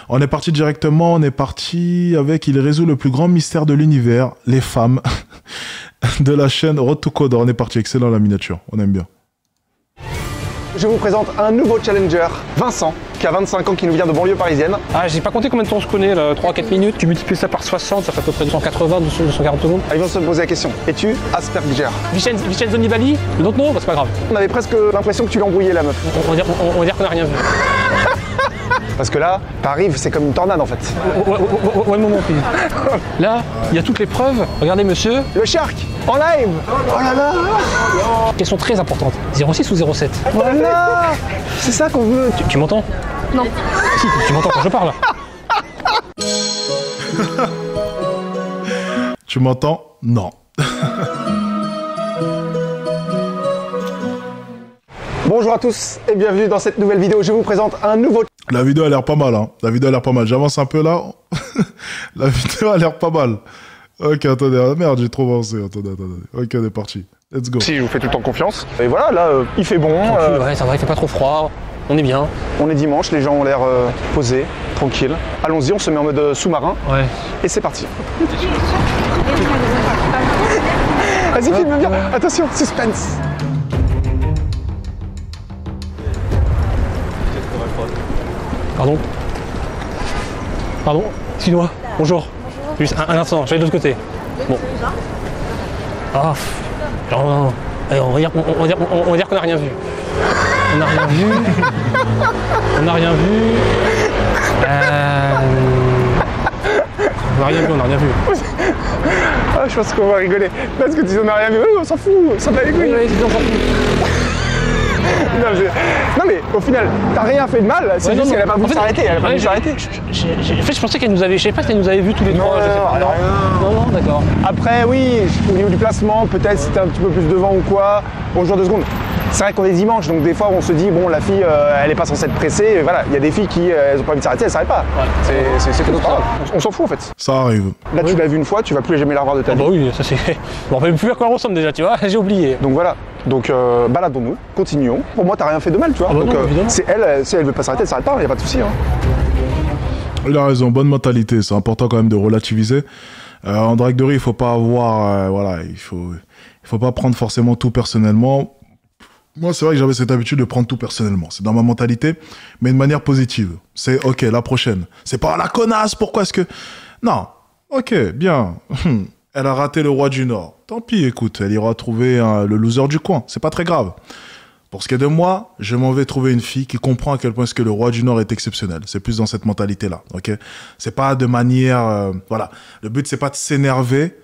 On est parti directement, on est parti avec Il résout le plus grand mystère de l'univers, les femmes, de la chaîne Road to Codor. On est parti, excellent la miniature, on aime bien. Je vous présente un nouveau challenger, Vincent, qui a 25 ans, qui nous vient de banlieue parisienne. Ah, j'ai pas compté combien de temps on se connaît, là, 3-4 minutes. Tu multiplies ça par 60, ça fait à peu près 280, 240 secondes. Ils vont se poser la question, es-tu Asperger? Vincenzo Nibali? Donc non, bah, c'est pas grave. On avait presque l'impression que tu l'embrouillais la meuf. On va dire qu'on a rien vu. Parce que là, t'arrives, c'est comme une tornade en fait. Ouais, moment, puis. Là, il y a toutes les preuves. Regardez, monsieur. Le Shark, en live. Oh là là. Question très importante. 06 ou 07? Voilà. C'est ça qu'on veut. Tu m'entends? Non. Si, tu m'entends quand je parle. Tu m'entends? Non. Bonjour à tous et bienvenue dans cette nouvelle vidéo. Je vous présente un nouveau... La vidéo a l'air pas mal, hein. La vidéo a l'air pas mal. J'avance un peu là. La vidéo a l'air pas mal. Ok, attendez. Ah, merde, j'ai trop avancé. Attendez. Ok, on est parti. Let's go. Si, je vous fais tout le temps confiance. Et voilà, là, il fait bon. Ouais, ça va, il fait pas trop froid. On est bien. On est dimanche, les gens ont l'air posés, tranquilles. Allons-y, on se met en mode sous-marin. Ouais. Et c'est parti. Vas-y, filme bien. Attention, suspense. Pardon, excuse-moi, bonjour. Juste un instant, je vais de l'autre côté. Bon. Ah, non. Allez, on va dire qu'on n'a rien vu. On n'a rien vu. On n'a rien vu. On n'a rien vu. Ah, je pense qu'on va rigoler. Parce que tu dis on n'a rien vu. Oui, on s'en fout. Ça va les couilles. Oui, on s'en fout. Non mais au final, t'as rien fait de mal, c'est juste qu'elle a pas voulu s'arrêter, elle a pas voulu s'arrêter. En fait, je pensais qu'elle nous avait, je sais pas si elle nous avait vus tous les trois. Non, d'accord. Après, oui, au niveau du placement, peut-être si t'es un petit peu plus devant ou quoi, bonjour 2 secondes. C'est vrai qu'on est dimanche, donc des fois on se dit, bon, la fille, elle est pas censée être pressée, et voilà, il y a des filles qui, elles ont pas envie de s'arrêter, elles s'arrêtent pas. Ouais. C'est tout grave. On s'en fout en fait. Ça arrive. Là, tu l'as vu une fois, tu vas plus jamais la revoir de ta vie. Bah oui, ça c'est. Je me rappelle plus à quoi elle ressemble déjà, tu vois, j'ai oublié. Donc voilà. Donc baladons-nous, continuons. Pour moi, t'as rien fait de mal, tu vois. Ah bah donc non, si elle veut pas s'arrêter, elle s'arrête pas, y a pas de souci. Hein. Il a raison, bonne mentalité. C'est important quand même de relativiser. En drague de rue, il faut pas avoir, voilà, il faut pas prendre forcément tout personnellement. Moi, c'est vrai que j'avais cette habitude de prendre tout personnellement. C'est dans ma mentalité, mais de manière positive. C'est ok, la prochaine. C'est pas la connasse. Pourquoi est-ce que non? Ok, bien. Elle a raté le roi du Nord. Tant pis, écoute, elle ira trouver le loser du coin. C'est pas très grave. Pour ce qui est de moi, je m'en vais trouver une fille qui comprend à quel point est-ce que le roi du Nord est exceptionnel. C'est plus dans cette mentalité-là, ok? C'est pas de manière... voilà. Le but, c'est pas de s'énerver,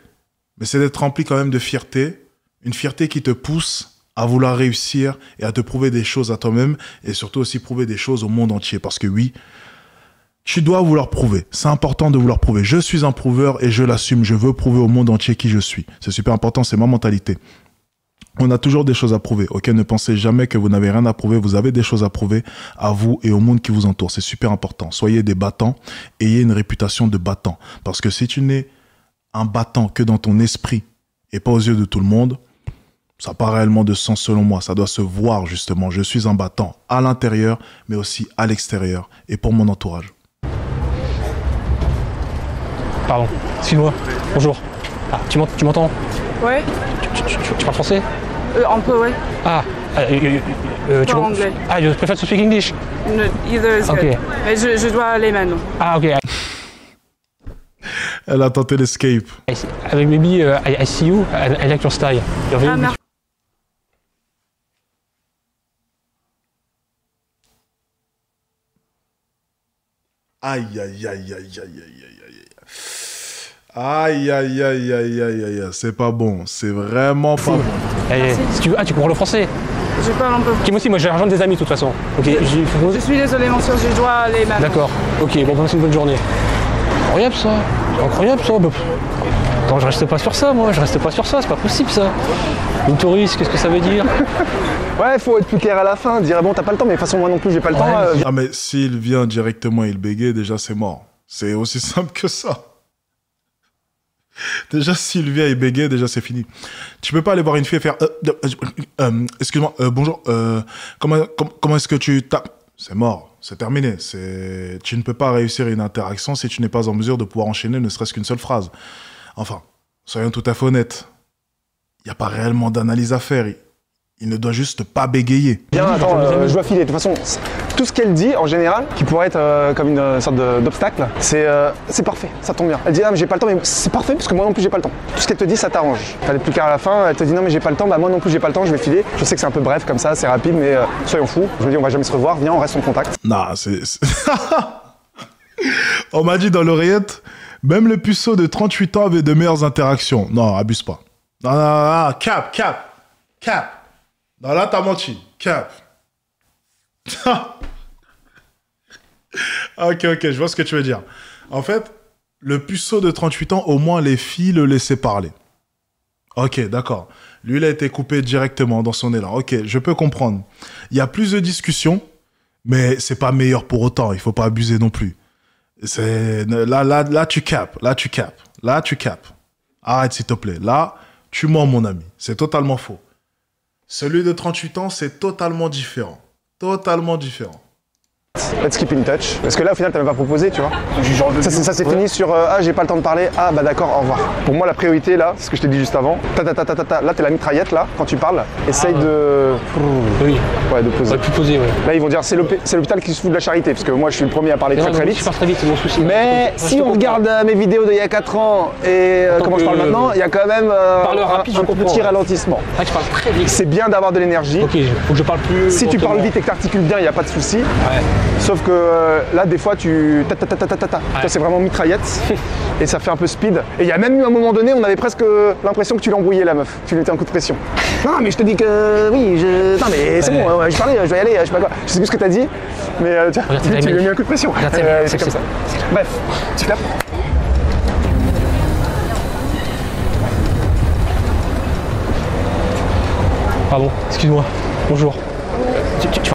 mais c'est d'être rempli quand même de fierté. Une fierté qui te pousse à vouloir réussir et à te prouver des choses à toi-même et surtout aussi prouver des choses au monde entier. Parce que oui, tu dois vouloir prouver. C'est important de vouloir prouver. Je suis un prouveur et je l'assume. Je veux prouver au monde entier qui je suis. C'est super important, c'est ma mentalité. On a toujours des choses à prouver. Ok, ne pensez jamais que vous n'avez rien à prouver. Vous avez des choses à prouver à vous et au monde qui vous entoure. C'est super important. Soyez des battants. Ayez une réputation de battant. Parce que si tu n'es un battant que dans ton esprit et pas aux yeux de tout le monde, ça n'a pas réellement de sens selon moi. Ça doit se voir justement. Je suis un battant à l'intérieur, mais aussi à l'extérieur et pour mon entourage. Pardon, excuse-moi. Bonjour. Ah, tu m'entends? Ouais. Tu parles français? Un peu, ouais. Ah, tu parles anglais. Ah, you prefer to speak English? No, either is Okay. good. Mais je dois aller maintenant. Ah, ok. Elle a tenté l'escape. Maybe I see you. I like your style. You're very merci. Aïe, aïe, aïe, aïe, aïe, aïe, aïe, aïe. Aïe, aïe, aïe, aïe, aïe, aïe, c'est pas bon, c'est vraiment pas bon. Si tu veux, tu comprends le français? Je parle un peu. Ok, moi aussi, moi j'ai rejoint des amis de toute façon. Ok, je suis désolé, mon soeur, je dois aller maintenant. D'accord, ok, bon, c'est une bonne journée. Incroyable ça, incroyable ça. Attends, je reste pas sur ça, moi, je reste pas sur ça, c'est pas possible ça. Une touriste, qu'est-ce que ça veut dire? Ouais, faut être plus clair à la fin, dire bon, t'as pas le temps, mais de toute façon, moi non plus, j'ai pas le temps. Ah, mais s'il vient directement, il bégaye, déjà c'est mort. C'est aussi simple que ça. Déjà, s'il vient et bégaye, déjà c'est fini. Tu peux pas aller voir une fille et faire excuse-moi, bonjour, comment est-ce que tu tapes? C'est mort. c'est terminé. Tu ne peux pas réussir une interaction si tu n'es pas en mesure de pouvoir enchaîner ne serait-ce qu'une seule phrase. Enfin, soyons tout à fait honnêtes. Il n'y a pas réellement d'analyse à faire. Il ne doit juste pas bégayer. Bien, attends, je dois filer. De toute façon, tout ce qu'elle dit, en général, qui pourrait être comme une sorte d'obstacle, c'est parfait, ça tombe bien. Elle dit, ah, mais j'ai pas le temps, mais c'est parfait, parce que moi non plus, j'ai pas le temps. Tout ce qu'elle te dit, ça t'arrange. T'as plus qu'à la fin, elle te dit, non, mais j'ai pas le temps, bah moi non plus, j'ai pas le temps, je vais filer. Je sais que c'est un peu bref comme ça, c'est rapide, mais soyons fous. Je me dis, on va jamais se revoir, viens, on reste en contact. Non, On m'a dit dans l'oreillette, même le puceau de 38 ans avait de meilleures interactions. Non, abuse pas. Non, cap. Non, là, t'as menti. Cap. Ok, je vois ce que tu veux dire. En fait, le puceau de 38 ans, au moins, les filles le laissaient parler. Ok, d'accord. Lui, il a été coupé directement dans son élan. Ok, je peux comprendre. Il y a plus de discussions, mais c'est pas meilleur pour autant. Il faut pas abuser non plus. Là, tu capes. Arrête, s'il te plaît. Là, tu mens, mon ami. C'est totalement faux. Celui de 38 ans, c'est totalement différent. Totalement différent. Let's keep in touch. Parce que là, au final, t'as même pas proposé, tu vois. Ça s'est fini sur ah, j'ai pas le temps de parler. Ah, bah d'accord, au revoir. Pour moi, la priorité, là, c'est ce que je t'ai dit juste avant. Là, t'es la mitraillette, là, quand tu parles. Essaye de. Oui. Ouais, de poser. On aurait pu poser, ouais. Là, ils vont dire c'est l'hôpital qui se fout de la charité. Parce que moi, je suis le premier à parler très vite. Je pars très vite, c'est mon souci. Mais si on regarde mes vidéos d'il y a 4 ans et comment je parle maintenant, il y a quand même un petit ralentissement. Ah, je parle très vite. C'est bien d'avoir de l'énergie. Ok, faut que je parle plus. Si tu parles vite et que t'articules bien, il n'y a pas de souci. Ouais. Sauf que là, des fois, tu. Toi, c'est vraiment mitraillette et ça fait un peu speed. Et il y a même eu un moment donné, on avait presque l'impression que tu l'embrouillais, la meuf. Tu lui mettais un coup de pression. Non, mais je te dis que. Oui, je. Non, mais c'est bon, je parlais, je vais y aller, je sais pas quoi. Je sais plus ce que t'as dit, mais tu lui as mis un coup de pression. C'est comme ça. Bref, tu clapes. Pardon, excuse-moi. Bonjour.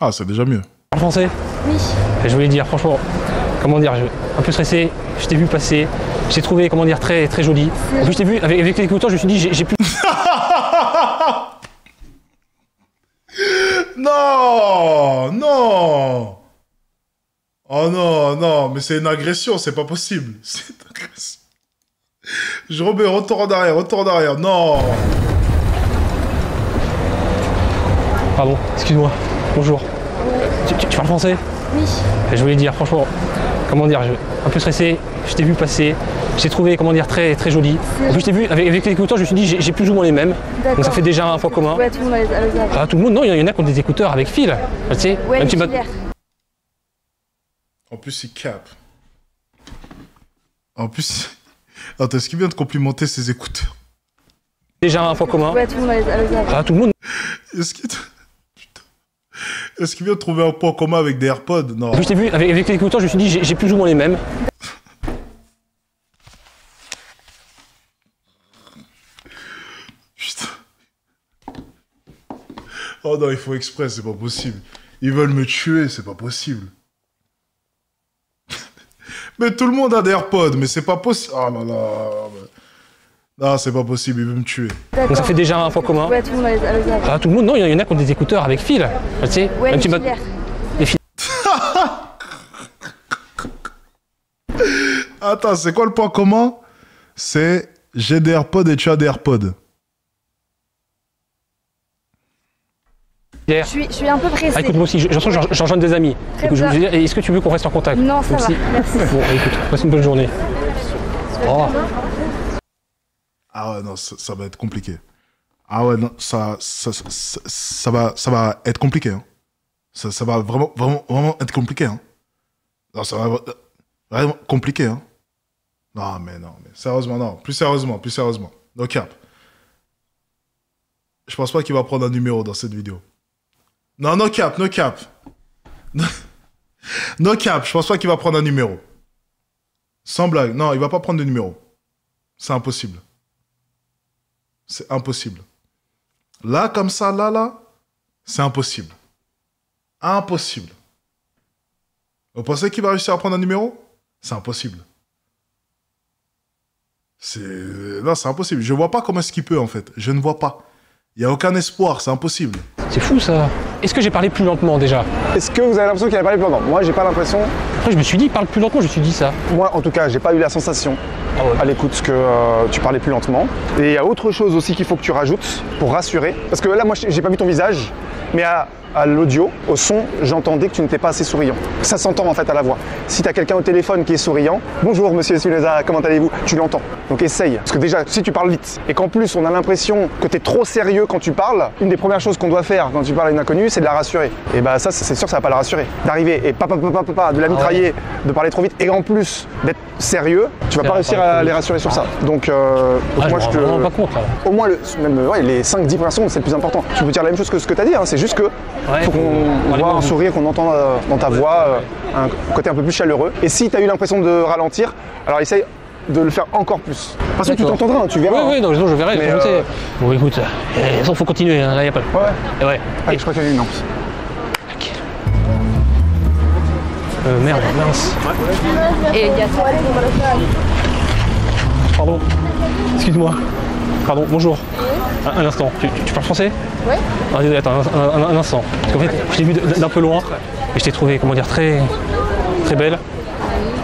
Ah, c'est déjà mieux. En français? Oui. Et je voulais dire, franchement, comment dire, un peu stressé, je t'ai vu passer, j'ai trouvé, comment dire, très, très joli. En plus, je t'ai vu, avec les écouteurs, je me suis dit, j'ai plus... Non. Oh non, mais c'est une agression, c'est pas possible. C'est une agression. Je remets, retour en arrière, non. Pardon, excuse-moi, bonjour. Tu parles français? Oui. Et je voulais dire, franchement, comment dire, un peu stressé, je t'ai vu passer, j'ai trouvé, comment dire, très, très joli. En plus, je t'ai vu, avec les écouteurs, je me suis dit, j'ai plus ou moins les mêmes. Donc ça fait déjà un point commun. Ouais, tout le monde a les Ah, tout le monde, non, il y en a qui ont des écouteurs avec fil. Tu sais, ouais, même si En plus, il capte. En plus, attends, est-ce qu'il vient de complimenter ses écouteurs? Déjà un point commun. Ouais, tout le monde a les Ah, tout le monde. Est-ce qu'il vient de trouver un point commun avec des AirPods? Non. En plus, je t'ai vu, avec les écouteurs, je me suis dit, j'ai plus ou moins les mêmes. Putain. Oh non, il faut exprès, c'est pas possible. Ils veulent me tuer, c'est pas possible. Mais tout le monde a des AirPods, mais c'est pas possible. Oh là là. Non, c'est pas possible, il veut me tuer. Donc ça fait déjà un point commun. Ouais, tout le monde a les Ah, tout le monde, non, il y en a qui ont des écouteurs avec fil. Tu sais, ouais, même si les fils. Attends, c'est quoi le point commun? C'est j'ai des AirPods et tu as des AirPods. Je suis un peu pressée. Ah, écoute, moi aussi, j'en rejoins des amis. Écoute, est-ce que tu veux qu'on reste en contact? Non, ça va, merci. Bon, écoute, passe une bonne journée. Oh. Ah ouais, non, ça va être compliqué. Ah ouais, non, ça va être compliqué. Hein. Ça va vraiment être compliqué. Hein. Non, ça va vraiment compliqué. Hein. Non, mais sérieusement, non. Plus sérieusement. No cap. Je pense pas qu'il va prendre un numéro dans cette vidéo. Non, no cap. No cap, je pense pas qu'il va prendre un numéro. Sans blague. Non, il va pas prendre de numéro. C'est impossible. C'est impossible. Là, comme ça, là, c'est impossible. Impossible. Vous pensez qu'il va réussir à prendre un numéro? C'est impossible. Non, c'est impossible. Je vois pas comment est-ce qu'il peut, en fait. Je ne vois pas. Il n'y a aucun espoir, c'est impossible. C'est fou ça. Est-ce que j'ai parlé plus lentement déjà? Est-ce que vous avez l'impression qu'il a parlé plus longtemps? Moi, j'ai pas l'impression. Après, je me suis dit, parle plus lentement, je me suis dit ça. Moi, en tout cas, j'ai pas eu la sensation à l'écoute que tu parlais plus lentement. Et il y a autre chose aussi qu'il faut que tu rajoutes pour rassurer. Parce que là, moi, j'ai pas vu ton visage, mais à l'audio, au son, j'entendais que tu n'étais pas assez souriant. Ça s'entend en fait à la voix. Si tu as quelqu'un au téléphone qui est souriant, bonjour monsieur Suleza, comment allez-vous? Tu l'entends. Donc essaye. Parce que déjà, si tu parles vite et qu'en plus on a l'impression que tu es trop sérieux quand tu parles, une des premières choses qu'on doit faire quand tu parles à une inconnue, c'est de la rassurer. Et bah ça, c'est sûr que ça va pas la rassurer. D'arriver et de la mitrailler, de parler trop vite et en plus d'être sérieux, tu vas pas réussir à les rassurer sur ça. Donc moi je te. Rends pas compte là. Au moins les 5-10 premières secondes, c'est le plus important. Tu peux dire la même chose que ce que tu as dit, hein. C'est juste que faut qu'on voit un sourire, qu'on entend dans ta voix un côté un peu plus chaleureux. Et si tu as eu l'impression de ralentir, alors essaye de le faire encore plus. Parce que tu t'entendras, hein, tu verras. Oui, non, je verrai. Mais Bon, écoute, il faut continuer, hein, là, il n'y a pas de... Ouais. Ouais. Allez, je crois qu'il y en a une lance. Ok. Merde, mince. Et il y a toi. Pardon. Excuse-moi. Pardon, bonjour. Un instant. Tu parles français? Oui. Attends, un instant. Parce qu'en fait, je t'ai vu d'un peu loin, et je t'ai trouvé, comment dire, très belle.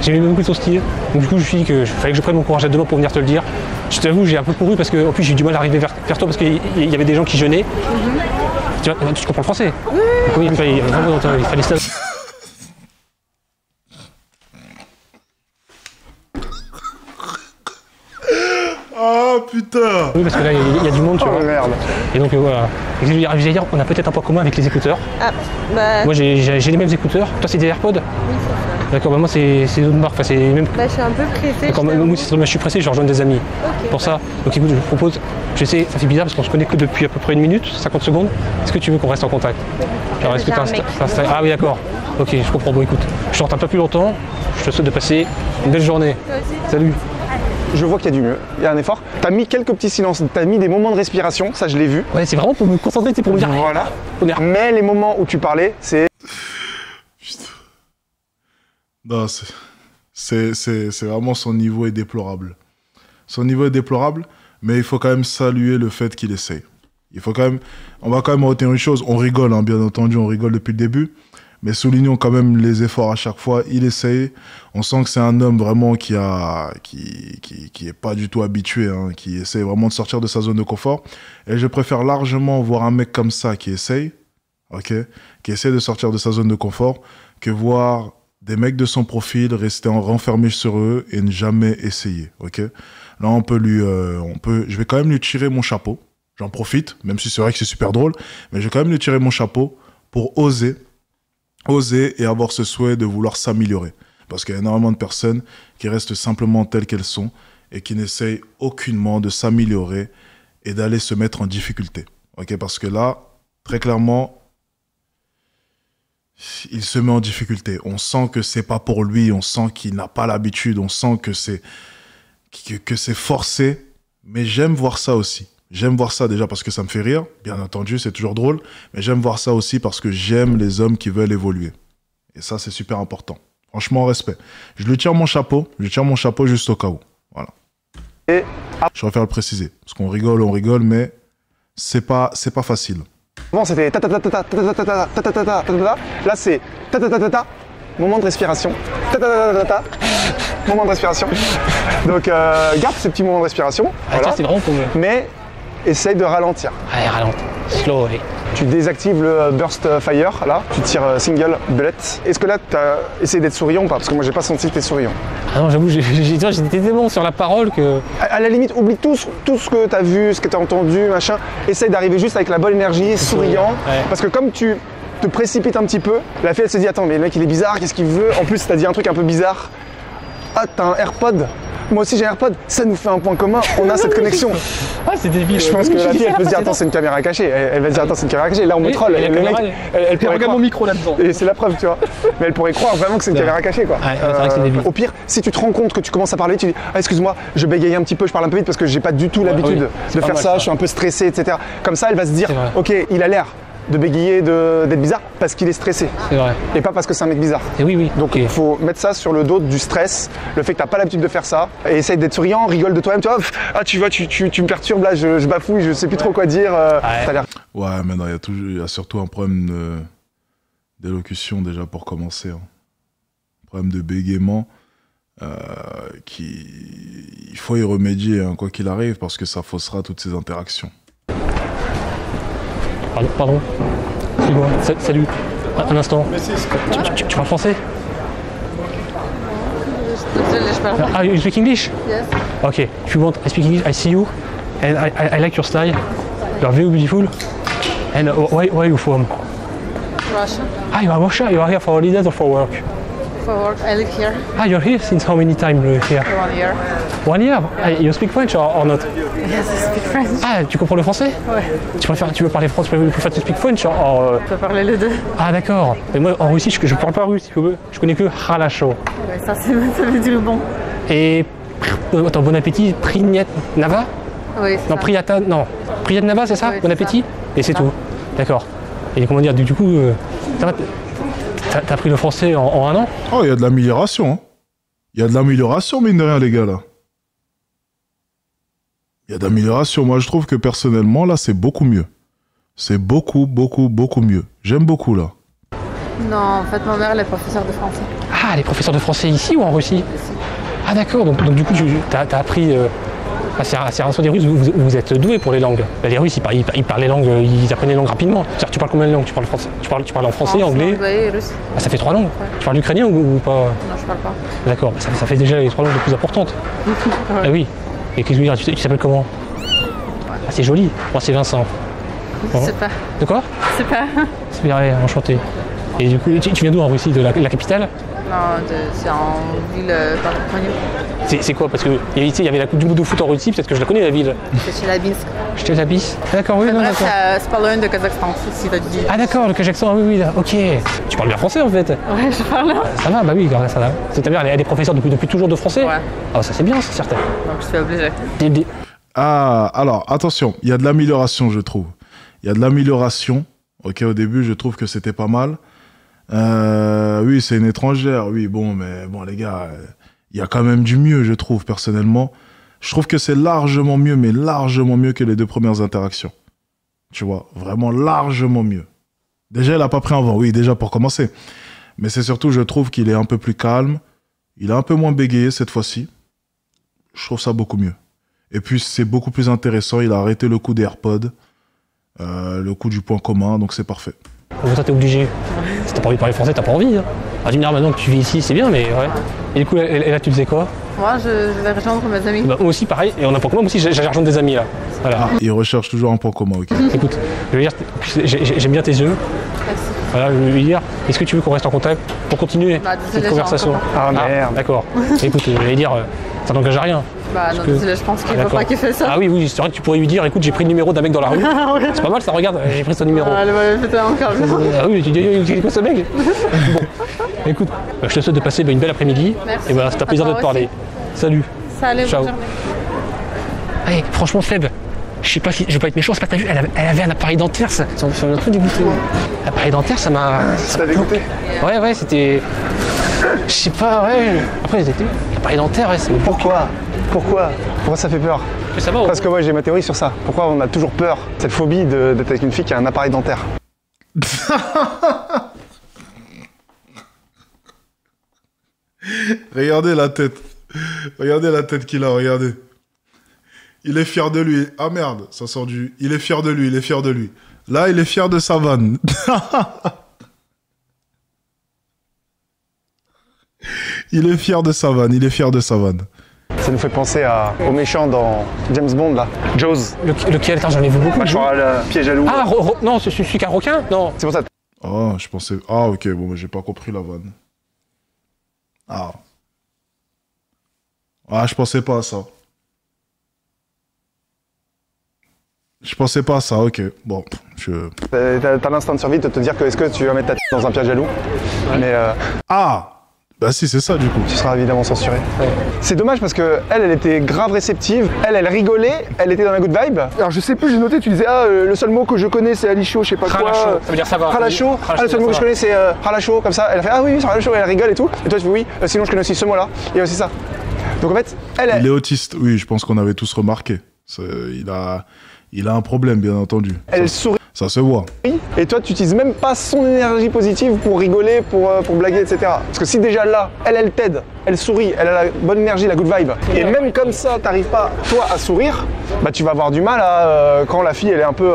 J'ai aimé beaucoup ton style. Donc du coup, je me suis dit qu'il fallait que je prenne mon courage à deux mains pour venir te le dire. Je t'avoue, j'ai un peu couru parce que, en plus, j'ai eu du mal à arriver vers toi parce qu'il y avait des gens qui jeûnaient. Tu comprends le français? Oui. Donc, oui, il fallait ça. Ah putain! Oui, parce que là, il y a du monde, tu vois. Merde. Et donc voilà. Et j'allais dire, on a peut-être un point commun avec les écouteurs. Ah, bah, Moi, j'ai les mêmes écouteurs. Toi, c'est des AirPods? D'accord, bah moi, c'est d'autres marques. Enfin, c'est les mêmes. bah, je suis un peu pressée. D'accord, moi, je suis pressé, je rejoins des amis. Pour ça, donc écoute, je vous propose, ça fait bizarre parce qu'on se connaît que depuis à peu près 1 minute, 50 secondes. Est-ce que tu veux qu'on reste en contact? Alors, est-ce que ah oui, d'accord. Ok, je comprends. Bon, écoute, je t'entends pas plus longtemps. Je te souhaite de passer une belle journée. Salut. Je vois qu'il y a du mieux, il y a un effort. Tu as mis quelques petits silences, tu as mis des moments de respiration, ça je l'ai vu. Ouais, c'est vraiment pour me concentrer, c'est pour me dire. Voilà. On est... Mais les moments où tu parlais, c'est. Putain. Non, c'est vraiment son niveau est déplorable. Son niveau est déplorable, mais il faut quand même saluer le fait qu'il essaye. Il faut quand même, on va quand même retenir une chose, on rigole, hein, bien entendu, on rigole depuis le début, mais soulignons quand même les efforts à chaque fois. Il essaye. On sent que c'est un homme vraiment qui est pas du tout habitué, hein, qui essaye vraiment de sortir de sa zone de confort. Et je préfère largement voir un mec comme ça qui essaye, ok, qui essaie de sortir de sa zone de confort, que voir des mecs de son profil rester renfermés sur eux et ne jamais essayer, ok. Là, je vais quand même lui tirer mon chapeau. J'en profite, même si c'est vrai que c'est super drôle, mais je vais quand même lui tirer mon chapeau pour oser et avoir ce souhait de vouloir s'améliorer. Parce qu'il y a énormément de personnes qui restent simplement telles qu'elles sont et qui n'essayent aucunement de s'améliorer et d'aller se mettre en difficulté. Okay, parce que là, très clairement, il se met en difficulté. On sent que c'est pas pour lui, on sent qu'il n'a pas l'habitude, on sent que c'est forcé. Mais j'aime voir ça aussi. J'aime voir ça déjà parce que ça me fait rire, bien entendu, c'est toujours drôle, mais j'aime voir ça aussi parce que j'aime les hommes qui veulent évoluer. Et ça, c'est super important. Franchement, respect. Je lui tire mon chapeau juste au cas où. Voilà. Et je préfère le préciser, parce qu'on rigole, mais c'est pas facile. avant, c'était ta ta ta ta ta ta ta ta ta ta ta ta ta. Là, c'est ta ta ta ta ta. Moment de respiration. Ta ta ta ta ta ta. Moment de respiration. Donc, garde ces petits moments de respiration. Voilà. C'est vraiment pour me... Mais essaye de ralentir. Allez, ralentis. Slow, allez. Tu désactives le burst fire, là, tu tires single bullet. Est-ce que là, tu as essayé d'être souriant ou pas? Parce que moi, j'ai pas senti que tu es souriant. Ah non, j'avoue, j'étais tellement sur la parole que... À la limite, oublie tout ce que tu as vu, ce que tu as entendu, machin. Essaye d'arriver juste avec la bonne énergie, souriant. Ouais. Parce que comme tu te précipites un petit peu, la fille, elle se dit, attends, mais le mec, il est bizarre, qu'est-ce qu'il veut? En plus, tu as dit un truc un peu bizarre. Ah, t'as un AirPod? Moi aussi j'ai un AirPod, ça nous fait un point commun, on a cette connexion. Ah, c'est débile. Je pense que la fille, elle peut se dire, attends, c'est une caméra cachée. Elle va se dire, attends, c'est une caméra cachée. Là, on me troll. Le mec, elle pourrait regarde mon micro là-dedans. Et c'est la preuve, tu vois. Mais elle pourrait croire vraiment que c'est une caméra cachée, quoi. Ouais, c'est vrai que c'est débile. Au pire, si tu te rends compte que tu commences à parler, tu dis, ah, excuse-moi, je bégaye un petit peu, je parle un peu vite parce que j'ai pas du tout l'habitude de faire ça, je suis un peu stressé, etc. Comme ça, elle va se dire, ok, il a l'air de bégayer, d'être bizarre, parce qu'il est stressé. C'est vrai. Et pas parce que c'est un mec bizarre. Et oui, oui. Donc il faut mettre ça sur le dos du stress, le fait que t'as pas l'habitude de faire ça, et essaye d'être souriant, rigole de toi-même, tu vois, ah tu vois, tu me perturbes, là je bafouille, je sais plus trop quoi dire, t'as l'air... Ouais, mais non, il y a surtout un problème d'élocution déjà pour commencer. Hein. Problème de bégaiement, il faut y remédier, hein, quoi qu'il arrive, parce que ça faussera toutes ces interactions. Pardon. Excuse-moi. Salut. Un instant. Tu parles français? Désolée, je parle pas. Ah, you speak English? Yes. Okay. If you want, I speak English. I see you, and I like your style. You are very beautiful. And where are you from? Russia. Ah, you are Russia. You are here for holidays or for work? For work, I live here Ah, you're here since how many time here? for 1 year. 1 year? Ah, you speak French or not? Yes, I speak French. Ah, tu comprends le français? Ouais. Tu veux parler français? Tu préfères to speak French or Je peux parler les deux. Ah, d'accord. Mais moi, en Russie, je parle pas russe. Je connais que Halasho. Ouais, ça veut dire bon. Et attends, bon appétit, Prinyat Nava? Oui, c'est Non, ça. Priyata, non. Priyat Nava, c'est ça? Oui, Bon c'est appétit? ça. Et c'est Ça. tout. D'accord. Et comment dire, du coup, t'as appris le français en 1 an? Oh, il y a de l'amélioration. Hein. Il y a de l'amélioration, mine de rien, les gars, là. Il y a de l'amélioration. Moi, je trouve que personnellement, là, c'est beaucoup mieux. C'est beaucoup, beaucoup, beaucoup mieux. J'aime beaucoup, là. Non, en fait, ma mère, elle est professeure de français. Ah, les professeurs de français ici ou en Russie? Ici. Ah, d'accord. Donc du coup, t'as appris... c'est rare, des Russes, vous êtes doués pour les langues. Les Russes, ils parlent les langues, ils apprennent les langues rapidement. C'est-à-dire, tu parles combien de langues? Tu parles français, tu parles en français, anglais? Anglais et russe. Ah, ça fait 3 langues. Ouais. Tu parles l'ukrainien ou pas? Non, je parle pas. D'accord, ça fait déjà les 3 langues les plus importantes. Ah oui. Et qu'est-ce que je veux dire, tu t'appelles comment? Ah, c'est joli. Moi, c'est Vincent. Bon. C'est pas. De quoi? C'est pas. C'est bien, enchanté. Et du coup, tu viens d'où en Russie? De la capitale? Non, c'est en ville pas connue. C'est quoi? Parce que il y avait la Coupe du Monde de foot en Russie, peut-être que je la connais la ville. C'est chez la Binsk. Je te la bise. D'accord, oui, non, Bref, d'accord. c'est pas loin de Kazakhstan, si t'as dit. Ah d'accord, le Kazakhstan, ah oui, là, ok. Tu parles bien français en fait. Ouais, je parle. Ça va, bah oui, ça va. C'est ta mère, elle est professeure depuis toujours de français? Ouais. Ah ça c'est bien, c'est certain. Donc je suis obligée. Ah, alors, attention, il y a de l'amélioration, je trouve. Il y a de l'amélioration. Ok, au début, je trouve que c'était pas mal. Oui, c'est une étrangère, oui, bon, mais bon, les gars, il y a quand même du mieux, je trouve, personnellement. Je trouve que c'est largement mieux, mais largement mieux que les 2 premières interactions. Tu vois, vraiment largement mieux. Déjà, il a pas pris un vent, oui, déjà pour commencer. Mais c'est surtout, je trouve qu'il est un peu plus calme. Il est un peu moins bégayé cette fois-ci. Je trouve ça beaucoup mieux. Et puis, c'est beaucoup plus intéressant. Il a arrêté le coup des AirPods, le coup du point commun, donc c'est parfait. Bon, ça t'es obligé. Si t'as pas envie de parler français, t'as pas envie. Hein. Ah, tu me dis, maintenant que tu vis ici, c'est bien, mais ouais. Et du coup, et là, tu faisais quoi? Moi, je vais rejoindre mes amis. Bah, moi aussi, pareil. Et on a pas moi aussi, j'allais rejoindre des amis là. Voilà. Ah, il recherche toujours un point commun, ok. Écoute, je veux dire, j'aime bien tes yeux. Merci. Voilà, je veux dire, est-ce que tu veux qu'on reste en contact pour continuer Bah, désolé, cette j'ai conversation? encore Ah merde. D'accord. Écoute, je vais dire, ça n'engage à rien. Bah non, que- désolé, je pense qu'il faut D'accord. pas qu'il fasse ça. Ah oui, oui, c'est vrai que tu pourrais lui dire, écoute, j'ai pris le numéro d'un mec dans la rue. C'est pas mal, ça, regarde, j'ai pris son numéro. Ah, ouais, putain, encore. Ah oui, tu dis, c'est quoi ce mec? Bon, écoute, je te souhaite de passer une belle après-midi. Merci. Et voilà, c'était un plaisir À de te toi parler. Salut. Salut, Ciao. bonne journée. Hey, franchement, Feb, je sais pas si, je vais pas être méchant, c'est pas que t'as vu, elle avait un appareil dentaire, ça m'a un peu dégoûté. L'appareil dentaire, ça m'a. Ça t'a dégoûté? Ouais, c'était. Je sais pas, ouais. Après, l'appareil dentaire, ouais, c'est. Pourquoi? Pourquoi ça fait peur? Ça va, Parce que moi j'ai ma théorie sur ça. Pourquoi on a toujours peur, cette phobie d'être avec une fille qui a un appareil dentaire? Regardez la tête. Regardez la tête qu'il a, regardez. Il est fier de lui. Ah merde, ça sort du... Il est fier de lui, il est fier de lui. Là, il est fier de sa vanne. Il est fier de sa vanne, il est fier de sa vanne. Ça nous fait penser au méchant dans James Bond là. Jaws. Lequel? Attends, j'en ai vu beaucoup. Je crois le piège à loup. Ah, non, c'est celui qui a un requin? Non. C'est pour ça. Oh, je pensais... Ah, ok, bon, mais j'ai pas compris la vanne. Ah. Ah, je pensais pas à ça. Je pensais pas à ça, ok. Bon, T'as l'instinct de survie de te dire que est-ce que tu vas mettre ta tête dans un piège à loup. Mais Ah! Bah si, c'est ça du coup. Tu seras évidemment censuré. Ouais. C'est dommage parce que elle était grave réceptive. Elle rigolait. Elle était dans la good vibe. Alors je sais plus, j'ai noté, tu disais le seul mot que je connais c'est alicho, je sais pas quoi. Ralacho, ça veut dire ça va. Ralacho. Ah, le seul mot que je connais c'est ralacho, comme ça. Elle a fait ah oui, c'est ralacho, elle rigole et tout. Et toi tu fais oui, sinon je connais aussi ce mot-là. Il y a aussi ça. Donc en fait, Il est autiste, oui, je pense qu'on avait tous remarqué. Il a un problème, bien entendu. Elle sourit. Ça se voit. Et toi, tu n'utilises même pas son énergie positive pour rigoler, pour blaguer, etc. Parce que si déjà là, elle t'aide, elle sourit, elle a la bonne énergie, la good vibe, et même comme ça, t'arrives pas, toi, à sourire, bah tu vas avoir du mal à, quand la fille, elle est un peu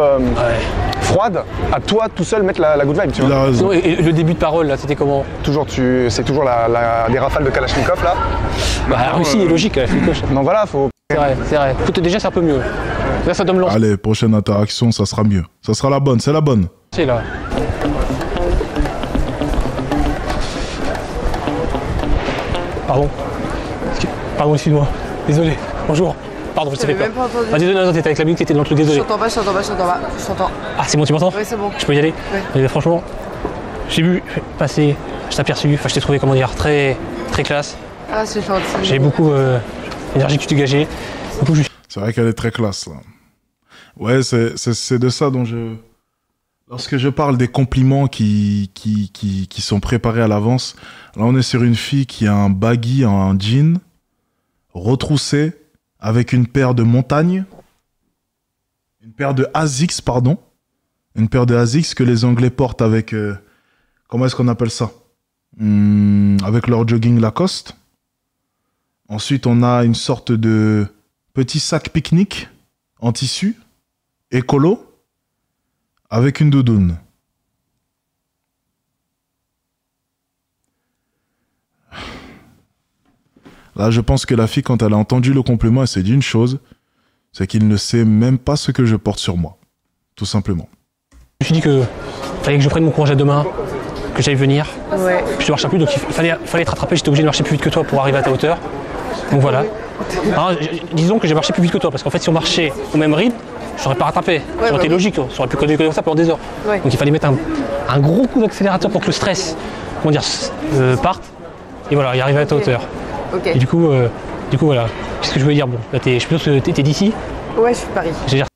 froide, à toi, tout seul, mettre la good vibe, tu Il vois. a raison. Et le début de parole, là, c'était comment? C'est toujours des rafales de Kalachnikov, là. Bah, la Russie est logique, elle fait coche. Donc voilà, faut... C'est vrai, c'est vrai. Écoute, déjà, c'est un peu mieux. Là, ça donne l'envie. Allez, prochaine interaction, ça sera mieux. Ça sera la bonne, c'est la bonne. C'est là. Pardon. Pardon, excuse-moi. Désolé. Bonjour. Pardon, je t'ai fait peur. même pas entendu. Ah, désolé, non, t'étais avec la musique, t'étais dans le truc, Je désolé. t'entends pas, je t'entends pas, je t'entends pas. Je t'entends. Ah, c'est bon, tu m'entends? Oui, c'est bon. Je peux y aller? Ouais. Franchement, j'ai vu passer, je t'ai aperçu, enfin, je t'ai trouvé, comment dire, très classe. Ah, c'est gentil. J'ai beaucoup d'énergie que tu dégageais. Beaucoup juste. C'est vrai qu'elle est très classe, là. Ouais, c'est de ça dont je... Lorsque je parle des compliments qui sont préparés à l'avance, là, on est sur une fille qui a un baggy, un jean, retroussé, avec une paire de montagnes, une paire de Asics, pardon, une paire de Asics que les Anglais portent avec... comment est-ce qu'on appelle ça? Avec leur jogging Lacoste. Ensuite, on a une sorte de petit sac pique-nique en tissu, écolo, avec une doudoune. Là, je pense que la fille, quand elle a entendu le compliment, elle s'est dit une chose, c'est qu'il ne sait même pas ce que je porte sur moi. Tout simplement. Je me suis dit que fallait que je prenne mon courage à deux mains, que j'aille venir. Ouais. Je te marchais plus, donc il fallait te rattraper. J'étais obligé de marcher plus vite que toi pour arriver à ta hauteur. Donc voilà. Alors, disons que j'ai marché plus vite que toi, parce qu'en fait, si on marchait au même rythme, je t'aurais pas rattrapé. Ça aurait été oui. logique, on aurait pu connaître comme ça pendant des heures. Ouais. Donc il fallait mettre un gros coup d'accélérateur pour que le stress, comment dire, parte. Et voilà, y arriver à ta hauteur. Ok. Et du coup, voilà. Qu'est-ce que je veux dire? Bon, là, je pense que t'es d'ici. Ouais, je suis de Paris. Je veux dire,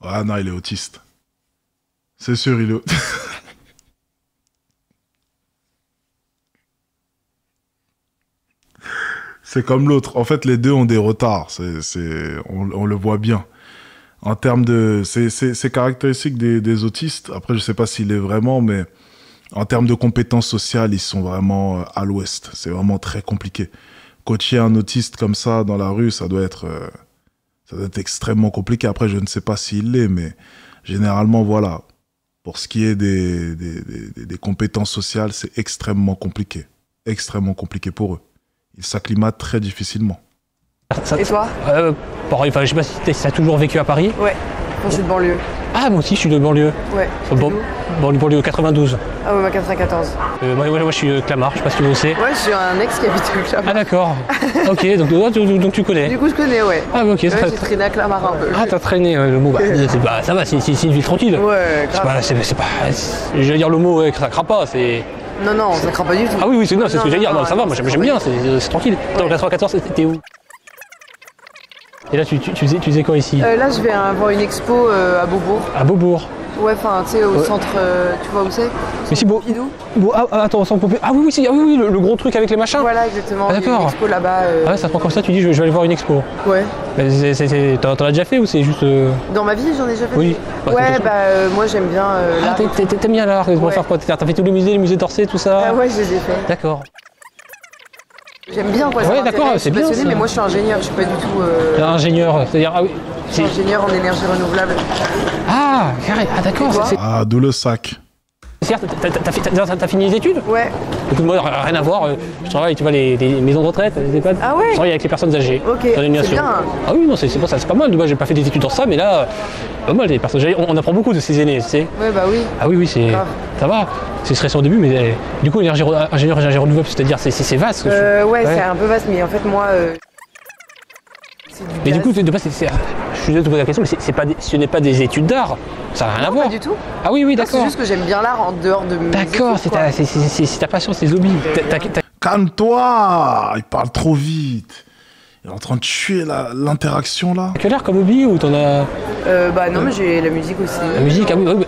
Ah non, il est autiste. C'est sûr, il est autiste. C'est comme l'autre. En fait, les deux ont des retards. On le voit bien. En termes de... C'est caractéristique des autistes. Après, je sais pas s'il est vraiment, mais en termes de compétences sociales, ils sont vraiment à l'ouest. C'est vraiment très compliqué. Coacher un autiste comme ça dans la rue, ça doit être extrêmement compliqué. Après, je ne sais pas s'il l'est, mais généralement, voilà. Pour ce qui est des compétences sociales, c'est extrêmement compliqué. Extrêmement compliqué pour eux. Ils s'acclimatent très difficilement. Et toi? pareil, enfin, je sais pas si t'as toujours vécu à Paris. Ouais. Moi, je suis de banlieue. Ah, moi aussi, je suis de banlieue. Ouais. Banlieue 92. Ah ouais, ma 94. Moi, je suis Clamart, je sais pas si tu le sais. Ouais, j'ai un ex qui habite au Clamart. Ah, d'accord. Ok, donc tu connais. Du coup, je connais, ouais. Ah, ok, Ouais, ça j'ai traîné à Clamart un peu. Ah, t'as traîné le mot. Bah, ça va, c'est une ville tranquille. Ouais, grave. C'est pas. Je vais dire le mot, ça craint pas, c'est. Non, ça craint pas du tout. Ah oui, c'est ce que j'allais dire. Non, ça va, moi ça j'aime craint bien, pas du tout. c'est tranquille. Dans le 94, t'es où? Et là, tu faisais quoi ici? Là, je vais voir une expo à Beaubourg. À Beaubourg. Ouais, enfin, tu sais, au centre, tu vois où c'est? Mais si, Pompidou. Attends, sans pomper. Ah oui, le gros truc avec les machins. Voilà, exactement. Ah, Il y a d'accord. une expo là-bas. Ah ouais, ça prend comme ça, tu dis, je vais aller voir une expo. Ouais. T'en as déjà fait ou c'est juste. Dans ma vie, j'en ai déjà fait. Oui. Ouais, moi, j'aime bien Ah, l'art. t'aimes bien l'art, Ouais. faire quoi? T'as fait tous les musées d'Orsay, tout ça? Ah ouais, je les ai fait. D'accord. J'aime bien, quoi. ça Ouais, m'intéresse, d'accord, je suis c'est bien, passionnée, ça. mais moi, je suis ingénieur, je suis pas du tout. Ingénieur, c'est-à-dire. Ah oui. Je suis ingénieur en énergie renouvelable. Ah, carré. Ah, d'accord. Et toi Ah, d'où le sac. T'as fini les études? Ouais. Écoute, moi, rien à voir. Je travaille, tu vois, les maisons de retraite, les EHPAD. Ah ouais? Je travaille avec les personnes âgées. Ok, dans l'animation. c'est bien. Ah oui, non, c'est pour ça, c'est pas mal. De base, j'ai pas fait des études dans ça, mais là, pas mal, les personnes âgées. On apprend beaucoup de ces aînés, tu sais. Ouais, bah oui. Ah oui, c'est. Grave. Ça va. C'est stressant au début, mais du coup, ingénieur renouvelable, c'est-à-dire, c'est vaste. Ouais, c'est un peu vaste, mais en fait, moi, Mais du coup, de base, je suis désolé de te poser la question, mais ce n'est pas des études d'art. Ça n'a rien à voir. Pas du tout. Ah oui, C'est d'accord. juste que j'aime bien l'art en dehors de mes D'accord, études, quoi. c'est ta passion, c'est tes hobbies. Calme-toi. Il parle trop vite. Il est en train de tuer l'interaction là. Quel art comme hobby ou t'en as... Bah non, mais j'ai la musique aussi. La musique, ah oui, oui.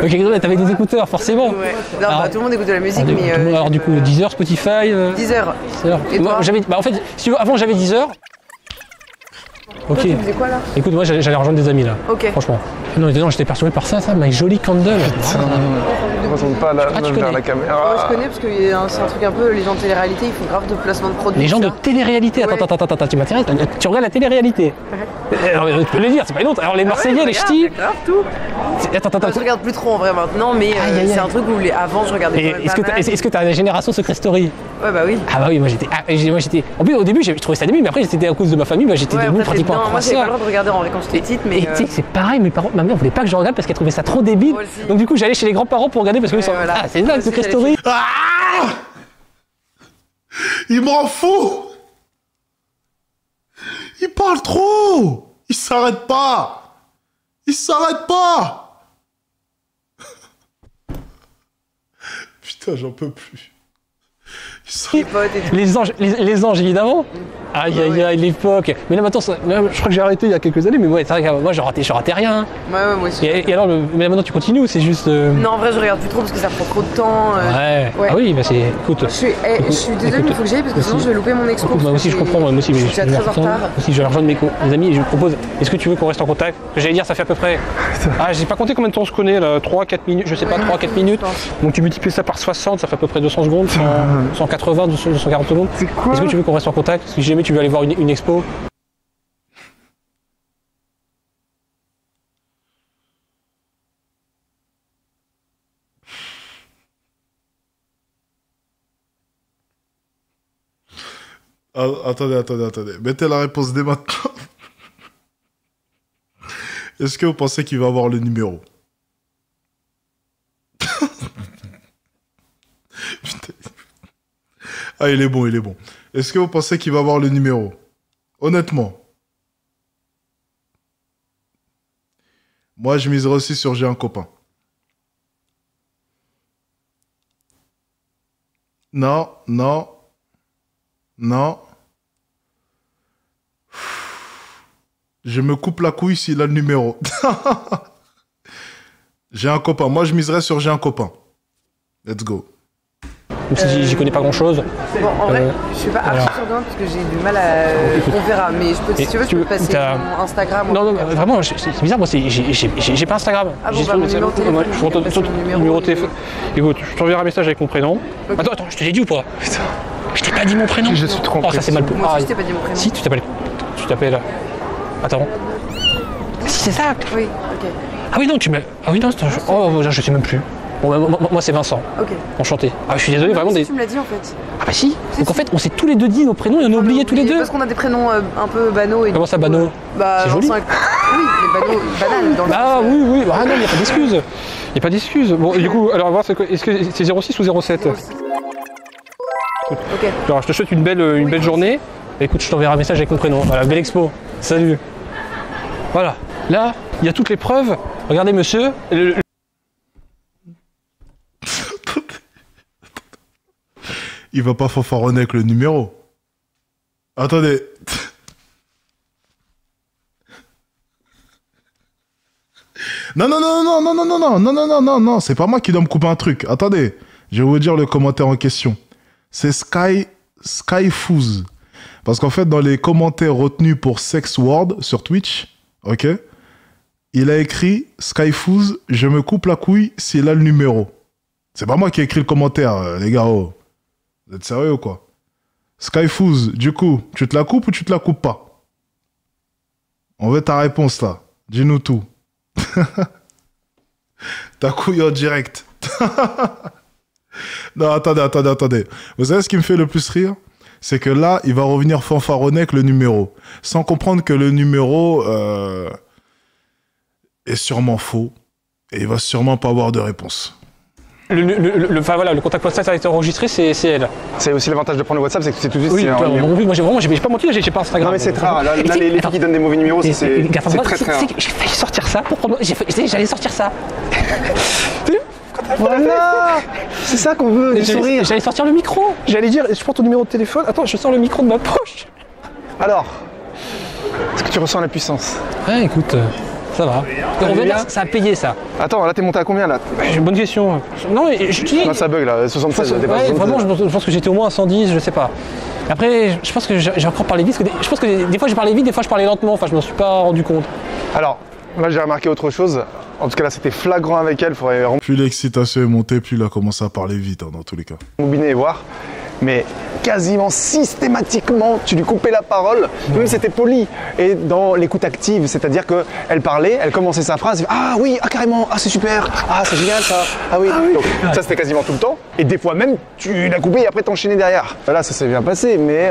Ok, t'avais des écouteurs, forcément. Ouais. Non, Alors- bah, tout le monde écoute de la musique, Alors, mais... alors, du coup, 10 heures Spotify 10 heures. 10 heures. Et toi En fait, si tu veux, avant j'avais 10 heures. Ok. Toi, tu faisais quoi là? Écoute, moi j'allais rejoindre des amis là. Ok. Franchement. Non, j'étais perturbé par ça, my joli candle. Retourne pas la, Ah, tu vers connais. la caméra. Ouais, je connais parce que c'est un truc un peu, les gens de télé-réalité, ils font grave de placement de produits. Les gens de ça. télé-réalité. Ouais. Attends, tu m'intéresses. Tu regardes la télé-réalité. Alors, tu peux le dire, c'est pas une honte. Alors les Marseillais, Ouais, les je ch'tis. regarde, grave tout. Attends. Je regarde plus trop en vrai maintenant, mais Aïe, aïe, c'est aïe. un truc où avant je regardais Et quand même est-ce que pas mal. est-ce que t'as la génération Secret Story? Ouais, bah oui. Ah bah oui, moi j'étais. En plus au début je trouvais ça débile, mais après c'était à cause de ma famille, j'étais Ouais, devenu après, pratiquement un moi j'avais pas le croisseur. droit de regarder en vrai quand j'étais petite, mais. Et tu sais que c'est pareil, ma mère voulait pas que je regarde parce qu'elle trouvait ça trop débile. Moi aussi. Donc du coup j'allais chez les grands-parents pour regarder parce que Ouais, voilà. ah c'est dingue Moi aussi, Secret j'allais Story. Ah, il m'en fout. Il parle trop. Il s'arrête pas. Il s'arrête pas. Putain, j'en peux plus. Il s'arrête- Les potes et tout. Les anges évidemment. Aïe aïe aïe l'époque. Mais là maintenant je crois que j'ai arrêté il y a quelques années, mais ouais, c'est vrai que moi je ratais rien. Ouais, moi aussi. Et alors mais maintenant tu continues ou c'est juste Non, en vrai, je regarde plus trop parce que ça prend trop de temps. Ouais. Ouais. Ah oui, bah c'est. Écoute. Je suis désolée, mais il faut que j'aille parce que sinon je vais louper mon expo. Écoute, moi aussi je comprends, moi aussi je mais suis déjà très en retard. Moi aussi je vais rejoindre mes amis et je vous propose, est-ce que tu veux qu'on reste en contact? J'allais dire ça fait à peu près. Ah j'ai pas compté combien de temps on se connaît là, 3-4 minutes, je sais pas, 3-4 minutes. pense. Donc tu multiplies ça par 60, ça fait à peu près 200 secondes, 180, 240 secondes. C'est quoi? Est-ce que tu veux qu'on reste en contact? Si jamais tu veux aller voir une expo. Ah, attendez. Mettez la réponse dès maintenant. Est-ce que vous pensez qu'il va avoir le numéro? Putain. Ah, il est bon. Est-ce que vous pensez qu'il va avoir le numéro? Honnêtement. Moi, je miserais aussi sur J'ai un copain. Non. Je me coupe la couille s'il a le numéro. J'ai un copain. Moi, je miserais sur J'ai un copain. Let's go. Même si j'y connais pas grand chose. Bon, en vrai, je suis pas archi sûre d'un parce que j'ai du mal à. On verra, mais je peux, si tu veux, je peux passer mon Instagram. Non, vraiment, c'est bizarre, moi j'ai pas Instagram. Ah bon, J'ai bah, mon numéro de téléphone, je te passer mon numéro de téléphone. Écoute, je t'enverrai un message avec mon prénom. Ok. Attends, je te l'ai dit ou pas? Putain. Je t'ai pas dit mon prénom. Je suis trompé. Oh, ça c'est mal. Moi aussi, je t'ai pas dit mon prénom. Si, tu t'appelles. Attends. Si, c'est ça. Oui, ok. Ah oui, non, tu m'as. Ah oui, non, oh, je sais même plus. Bon, bah, moi c'est Vincent. Ok. Enchanté. Ah, je suis désolé, vraiment Si, des. tu me l'as dit en fait. Ah, bah si. Donc en si. fait, on s'est tous les deux dit nos prénoms et on a oublié tous les deux. Parce qu'on a des prénoms un peu banaux. Et Comment du ça, coup, banaux? Bah, C'est joli. Vincent et- Oui, mais banaux, banal dans le Ah sens, oui. Ah non, il n'y a pas d'excuse. Il n'y a pas d'excuse. Bon, et du coup, alors, on va voir, est-ce que c'est 06 ou 07? Ok. Alors, je te souhaite une belle journée. Écoute, je t'enverrai un message avec mon prénom. Voilà, belle expo. Salut. Voilà. Là, il y a toutes les preuves. Regardez, monsieur. Il va pas fanfaronner avec le numéro. Attendez. Non, c'est pas moi qui dois me couper un truc. Attendez, je vais vous dire le commentaire en question. C'est Skyfoos. Parce qu'en fait, dans les commentaires retenus pour Sex Word sur Twitch, ok, il a écrit Skyfoos, je me coupe la couille s'il a le numéro. C'est pas moi qui ai écrit le commentaire, les gars. Oh. Vous êtes sérieux ou quoi? Skyfoos, du coup, tu te la coupes ou tu te la coupes pas? On veut ta réponse là. Dis-nous tout. Ta couille en direct. Non, attendez. Vous savez ce qui me fait le plus rire? C'est que là, il va revenir fanfaronner avec le numéro. Sans comprendre que le numéro est sûrement faux. Et il va sûrement pas avoir de réponse. Enfin voilà, le contact postal a été enregistré, c'est elle. C'est aussi l'avantage de prendre le WhatsApp, c'est que c'est tout de suite. Oui, c'est un clairement. numéro. Moi, j'ai pas menti, j'ai pas Instagram. Non, mais c'est rare. Là, les filles qui donnent des mauvais numéros, c'est très très rare. J'ai failli sortir ça pour prendre. J'allais sortir ça. Voilà. C'est ça qu'on veut, du sourire. J'allais sortir le micro. J'allais dire, je prends ton numéro de téléphone. Attends, je sors le micro de ma poche. Alors, est-ce que tu ressens la puissance? Ouais, écoute, ça va. Et on va dire, ça a payé ça. Attends, là t'es monté à combien là? J'ai une bonne question. Non, mais je te dis. Là ça bug là, 76, ça dépasse. Ouais, vraiment, je pense que j'étais au moins à 110, je sais pas. Après, je pense que j'ai encore parlé vite. Je pense que des fois je parlais vite, des fois je parlais lentement. Enfin, je m'en suis pas rendu compte. Alors, là j'ai remarqué autre chose. En tout cas là c'était flagrant avec elle. Faudrait Plus l'excitation est montée, plus il a commencé à parler vite, hein, dans tous les cas. rembobiner et voir. Mais quasiment systématiquement, tu lui coupais la parole, même c'était poli. Et dans l'écoute active, c'est-à-dire qu'elle parlait, elle commençait sa phrase, elle fait, ah oui, ah carrément, ah c'est super, ah c'est génial ça, ah oui. Donc, ça c'était quasiment tout le temps. Et des fois même, tu l'as coupé et après t'enchaînais derrière. Là ça s'est bien passé, mais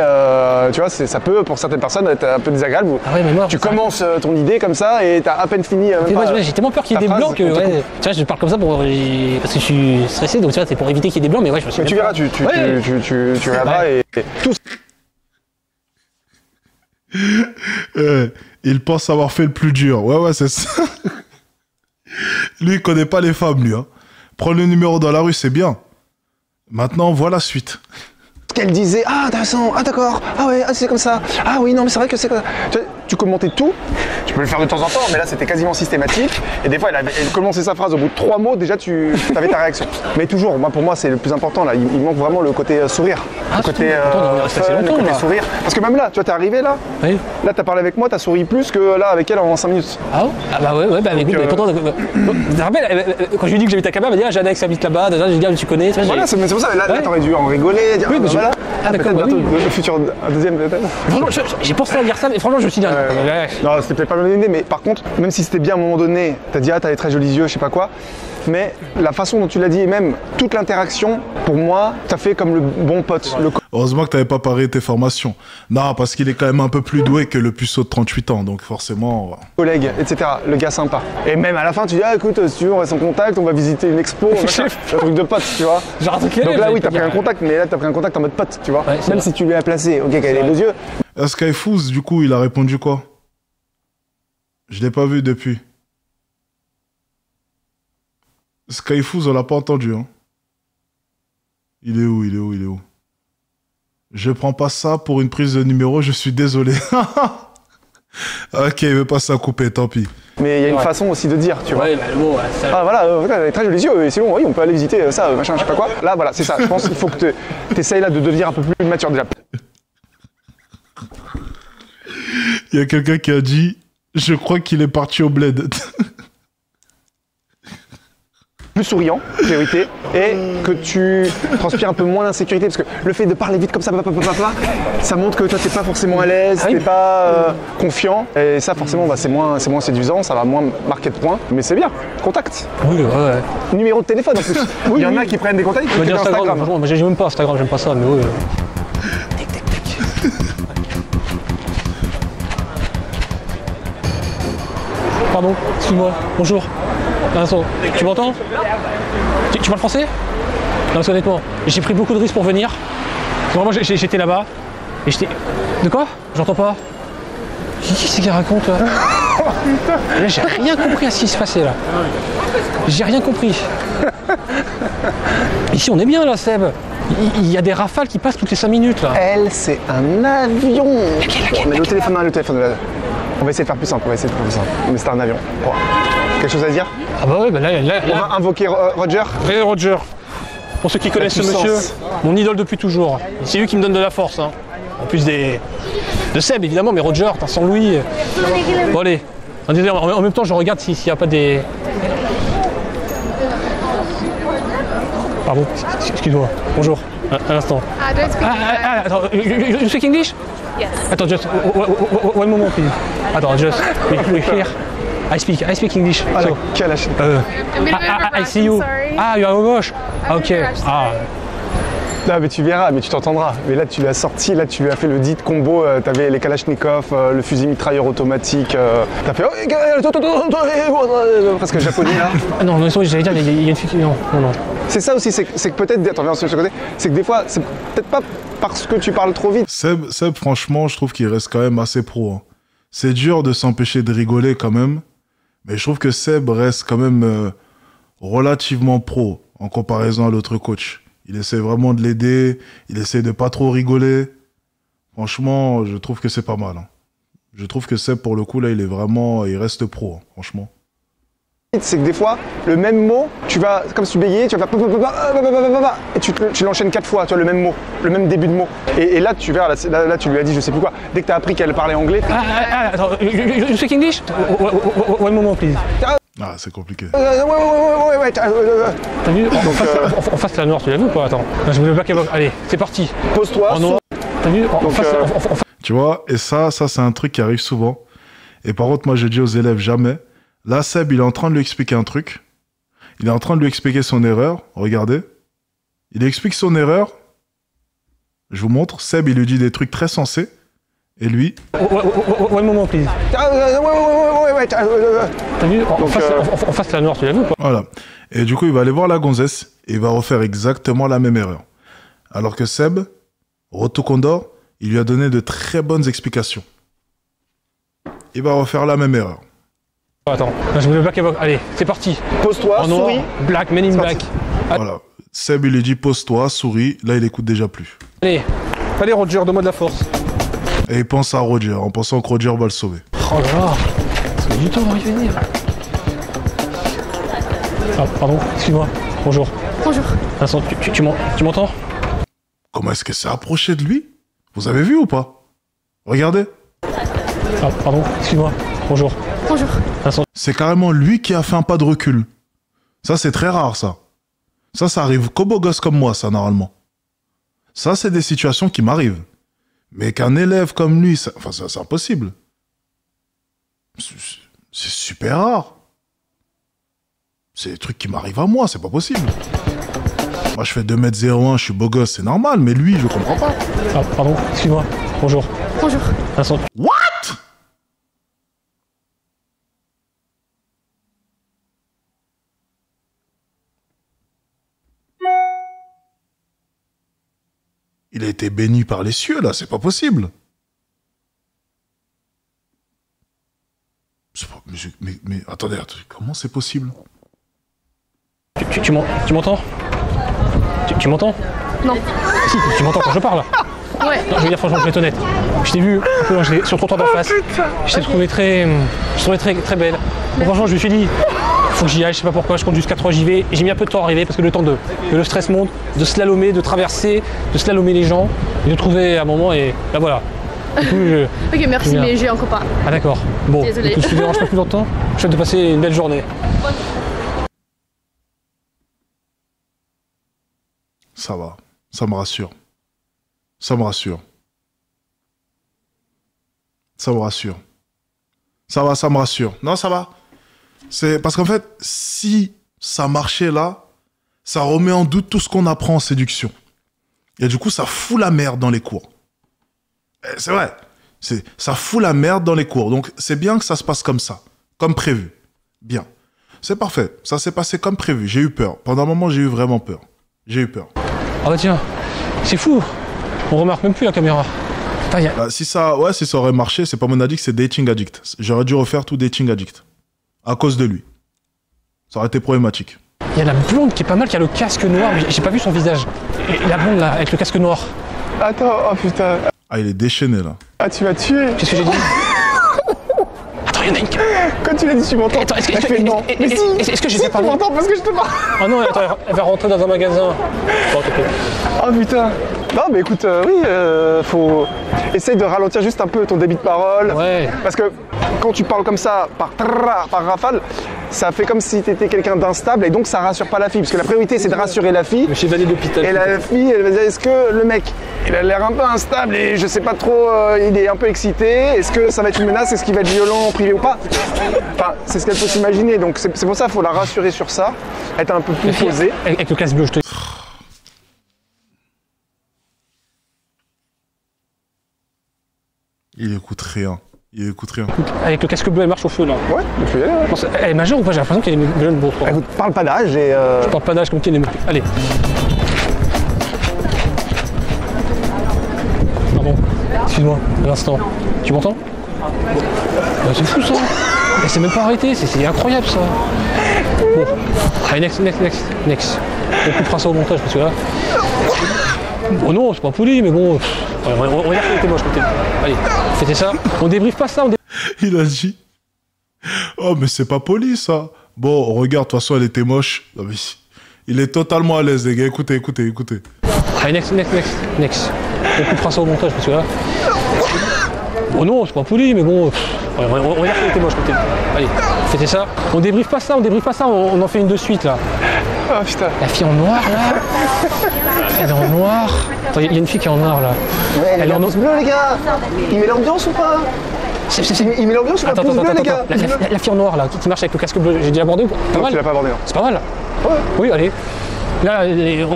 tu vois, ça peut pour certaines personnes être un peu désagréable. Ah ouais, mais moi, tu commences ton idée comme ça et t'as à peine fini. J'ai tellement peur qu'il y ait des blancs que, ouais, tu vois, je parle comme ça parce que je suis stressé, donc tu vois, c'est pour éviter qu'il y ait des blancs, mais ouais, je me suis. Mais tu verras, tu regarderas et tout. Il pense avoir fait le plus dur. Ouais, c'est ça. Lui, il connaît pas les femmes, lui. Hein. Prendre le numéro dans la rue, c'est bien. Maintenant, voilà la suite. Qu'elle disait, ah intéressant, ah d'accord, ah ouais, ah, c'est comme ça, ah oui, non mais c'est vrai que c'est comme ça. Tu commentais tout, tu peux le faire de temps en temps, mais là c'était quasiment systématique. Et des fois elle commençait sa phrase au bout de 3 mots, déjà tu avais ta réaction. Mais toujours, pour moi c'est le plus important là, il manque vraiment le côté sourire. Le côté sourire. Parce que même là, tu vois, t'es arrivé là, oui. Là t'as parlé avec moi, t'as souri plus que là avec elle en 5 minutes. Ah, ah bah ouais, bah écoute, pourtant, tu te rappelles, quand je lui ai dit que j'habite à Cabane, elle m'a dit, ah j'ai un ex qui habite là-bas, déjà j'ai dit, ah tu connais. Voilà, c'est pour ça, là t'aurais dû en rigoler, dire, oui, mais voilà. Ah d'accord, bientôt le futur deuxième peut-être. Franchement, j'ai pensé à dire ça, mais franchement je me suis dit. Non, c'était peut-être pas la bonne idée, mais par contre, même si c'était bien à un moment donné, t'as dit ah t'as des très jolis yeux, je sais pas quoi, mais la façon dont tu l'as dit et même toute l'interaction, pour moi, t'as fait comme le bon pote. Heureusement que t'avais pas paré tes formations. Non, parce qu'il est quand même un peu plus doué que le puceau de 38 ans, donc forcément. Collègue, etc. Le gars sympa. Et même à la fin, tu dis ah écoute, si tu veux, on reste en contact, on va visiter une expo, un truc de pote, tu vois. Genre, donc là oui, t'as pris un contact, mais là t'as pris un contact en mode pote, tu vois. Ouais, même si tu lui as placé, ok, qu'elle a les beaux yeux. Skyfooz, du coup, il a répondu quoi? Je l'ai pas vu depuis. Skyfooz, on l'a pas entendu, hein. Il est où? Je prends pas ça pour une prise de numéro, je suis désolé. Ok, il veut pas ça couper, tant pis. Mais il y a une façon aussi de dire, tu vois. Ouais, bah le mot, ça... Ah voilà, elle a très jolis yeux, c'est bon, oui, on peut aller visiter ça, machin, je sais pas quoi. Là, voilà, c'est ça. Je pense qu'il faut que tu essayes là de devenir un peu plus mature déjà. Il y a quelqu'un qui a dit, je crois qu'il est parti au bled. Plus souriant, priorité, et que tu transpires un peu moins l'insécurité, parce que le fait de parler vite comme ça, ça montre que toi t'es pas forcément à l'aise, t'es pas confiant, et ça forcément bah, c'est moins séduisant, ça va moins marquer de points, mais c'est bien, contact. Oui, ouais. Numéro de téléphone en plus. Il y en a qui prennent des contacts, ils prennent Instagram. Franchement, moi j'aime même pas Instagram, j'aime pas ça, mais ouais. Pardon, excuse-moi, bonjour. Vincent, tu m'entends? Tu parles français? Non, parce qu'honnêtement, j'ai pris beaucoup de risques pour venir. Vraiment, j'étais là-bas. Et j'étais. De quoi? J'entends pas. Qui c'est qui raconte là? Là, j'ai rien compris à ce qui se passait là. J'ai rien compris. Ici, on est bien là, Seb. Il y a des rafales qui passent toutes les 5 minutes là. Elle, c'est un avion. Mais le téléphone. On va essayer de faire plus simple, mais c'est un avion. Bon. Quelque chose à dire? Ah bah ouais, bah là... On va invoquer Roger. Et Roger. Pour ceux qui connaissent ce monsieur, mon idole depuis toujours. C'est lui qui me donne de la force. Hein. En plus de Seb évidemment, mais Roger, sans Louis. Bon allez, en même temps je regarde s'il n'y a pas des... Pardon, excuse-moi, bonjour, un instant. Attends, you speak English? Yes. Attends, just one moment please. Attends, just, we here. I speak English. So, I see you. Ah, you are Moche. Ok. Ah. Non mais tu verras, mais tu t'entendras. Mais là tu l'as sorti, là tu lui as fait le dit combo, t'avais les Kalachnikov, le fusil mitrailleur automatique, t'as fait presque japonais là. Ah non, j'allais dire, il y a une fille qui... Non. C'est ça aussi, c'est que peut-être, attends, viens sur ce côté, c'est que des fois, c'est peut-être pas parce que tu parles trop vite. Seb, franchement, je trouve qu'il reste quand même assez pro. Hein. C'est dur de s'empêcher de rigoler quand même, mais je trouve que Seb reste quand même relativement pro en comparaison à l'autre coach. Il essaie vraiment de l'aider, il essaie de pas trop rigoler. Franchement, je trouve que c'est pas mal. Hein. Je trouve que Seb, pour le coup, là, il reste pro, hein, franchement. C'est que des fois, le même mot, tu vas, comme si tu bégayais, tu vas faire et tu l'enchaînes 4 fois, tu vois, le même mot, le même début de mot. Et là, tu verras, là, tu lui as dit je sais plus quoi. Dès que tu as appris qu'elle parlait anglais. Attends, you speak English? One moment, please. Ah, c'est compliqué. Ouais. T'as vu, en face la noire, tu l'as vu ou pas? Attends, je voulais pas qu'elle... Allez, c'est parti. Pose-toi. En noir. T'as vu, en face... Tu vois, et ça c'est un truc qui arrive souvent. Et par contre, moi, je dis aux élèves jamais. Là, Seb, il est en train de lui expliquer un truc. Il est en train de lui expliquer son erreur. Regardez. Il lui explique son erreur. Je vous montre. Seb, il lui dit des trucs très sensés. Et lui... One moment, please. Ouais. T'as vu, en face la noire, tu l'as vu ou pas? Voilà. Et du coup, il va aller voir la gonzesse. Et il va refaire exactement la même erreur. Alors que Seb, Roto Condor, il lui a donné de très bonnes explications. Il va refaire la même erreur. Attends, je voulais pas qu'elle... Allez, c'est parti. Pose-toi, en noir, souris. Black, Men in Black. Voilà. Seb, il lui dit pose-toi, souris. Là, il écoute déjà plus. Allez Roger, donne-moi de la force. Et il pense à Roger, en pensant que Roger va le sauver. Oh là là, ça met du temps à y venir. Ah, pardon, excuse-moi. Bonjour. Bonjour. Vincent, tu m'entends? Comment est-ce qu'elle s'est approchée de lui? Vous avez vu ou pas? Regardez. Ah, pardon, excuse-moi. Bonjour. Bonjour. Vincent. C'est carrément lui qui a fait un pas de recul. Ça, c'est très rare, ça. Ça arrive qu'aux beaux gosses comme moi, ça, normalement. Ça, c'est des situations qui m'arrivent. Mais qu'un élève comme lui, c'est impossible. C'est super rare. C'est des trucs qui m'arrivent à moi, c'est pas possible. Moi, je fais 2m01, je suis beau gosse, c'est normal, mais lui, je comprends pas. Ah, pardon, excuse-moi. Bonjour. Bonjour. Vincent. What? Il a été béni par les cieux, là, c'est pas possible. Mais attendez, comment c'est possible? Tu m'entends? Tu m'entends? Non. Si, tu m'entends quand je parle. Ouais. Non, je veux dire, franchement, je vais être honnête. Je t'ai vu un peu sur le trottoir d'en face. Je t'ai trouvé très belle. Bon, franchement, je me suis dit, faut que j'y aille, je sais pas pourquoi, je compte jusqu'à 3, j'y vais. Et j'ai mis un peu de temps à arriver parce que le temps que le stress monte, de slalomer, de traverser, de slalomer les gens, et de trouver un moment, et là voilà. Du coup, Ok, merci, mais j'ai un copain. Ah d'accord. Bon, Désolée. écoute, je te dérange pas plus longtemps. Je souhaite de passer une belle journée. Ça va, ça me rassure. Ça me rassure. Ça me rassure. Ça va, ça me rassure. Non, ça va. C'est parce qu'en fait, si ça marchait là, ça remet en doute tout ce qu'on apprend en séduction. Et du coup, ça fout la merde dans les cours. C'est vrai. Ça fout la merde dans les cours. Donc, c'est bien que ça se passe comme ça. Comme prévu. Bien. C'est parfait. Ça s'est passé comme prévu. J'ai eu peur. Pendant un moment, j'ai eu vraiment peur. J'ai eu peur. Ah bah tiens, c'est fou. On remarque même plus la caméra. Bah, si ça aurait marché, c'est pas mon addict, c'est Dating Addict. J'aurais dû refaire tout Dating Addict. À cause de lui. Ça aurait été problématique. Il y a la blonde qui est pas mal, qui a le casque noir, mais j'ai pas vu son visage. Et la blonde là, avec le casque noir. Attends, oh putain. Ah, il est déchaîné là. Ah, tu m'as tué. Qu'est-ce que j'ai dit? Attends, il y en a une qui... Quand tu l'as dit, tu m'entends. Attends, est-ce que j'ai Si, pas tu parlé? m'entends parce que je te parle. Ah non, attends, elle va rentrer dans un magasin. Bon, Oh putain. Non, mais écoute, oui, faut... Essaye de ralentir juste un peu ton débit de parole. Ouais. Parce que quand tu parles comme ça, par rafale, ça fait comme si t'étais quelqu'un d'instable et donc ça rassure pas la fille. Parce que la priorité, c'est de rassurer la fille. Le chevalier d'hôpital. Et la fille, elle va dire, est-ce que le mec, il a l'air un peu instable et je sais pas trop, il est un peu excité. Est-ce que ça va être une menace? Est-ce qu'il va être violent en privé ou pas? Enfin, c'est ce qu'elle peut s'imaginer. Donc c'est pour ça qu'il faut la rassurer sur ça, être un peu plus posée. Avec le casque bleu, je te... Il écoute rien. Il écoute rien. Avec le casque bleu, elle marche au feu là. Ouais, tu peux y aller. Ouais. Bon, elle est majeure ou pas? J'ai l'impression qu'elle est jeune. Bon, Elle parle pas d'âge et. je parle pas d'âge comme qu'elle est. Allez. Pardon. Excuse-moi, un instant. Tu m'entends? C'est fou ça. Elle s'est même pas arrêtée, c'est incroyable ça. Bon. Allez, next. On coupera ça au montage parce que là. Bon non, c'est pas poli, mais bon. On va dire qu'elle était moche côté. Allez, faites ça. On débriefe pas ça. Il a dit. Oh, mais c'est pas poli ça. Bon, regarde, de toute façon, elle était moche. Non, mais il est totalement à l'aise, les gars. Écoutez. Allez, next. On coupera ça au montage parce que là. Bon non, c'est pas poli, mais bon. On va dire qu'elle était moche côté. Allez, faites ça. On débriefe pas ça, on en fait une de suite là. Oh putain. La fille en noir là. Elle est en noir. Attends, il y a une fille qui est en noir là. Ouais, elle est en pouce bleu, les gars. Il met l'ambiance ou pas? Il met l'ambiance ou pas? Attends, Pouce bleu, les gars. la fille en noir là, qui marche avec le casque bleu. J'ai déjà abordé ou pas? Pas Non, mal. tu l'as pas abordé, non. C'est pas mal. Ouais. Oui, allez. Là,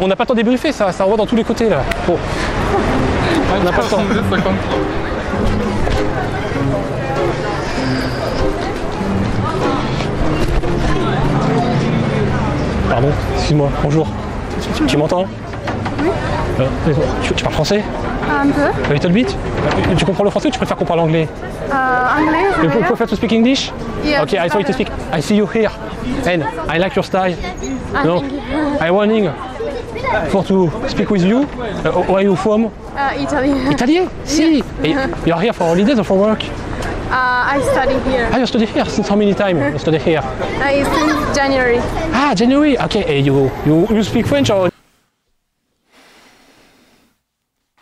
on n'a pas le temps de débriefer, ça envoie dans tous les côtés là. Bon. On n'a pas le temps. Pardon, excuse-moi, bonjour. Tu m'entends? Oui. Tu parles français? Un peu. A little bit? Tu comprends le français ou tu préfères qu'on parle anglais? Anglais. You prefer to speak English? Yeah, Okay, I saw you to speak. I see you here. And I like your style. No, thank you. I'm warning for to speak with you. Where are you from? Italy. Italy? Si. You're here for holidays or for work? I study here. Ah, you study here. Since how many time you study here? Since January. Ah, January. Okay, you speak French or?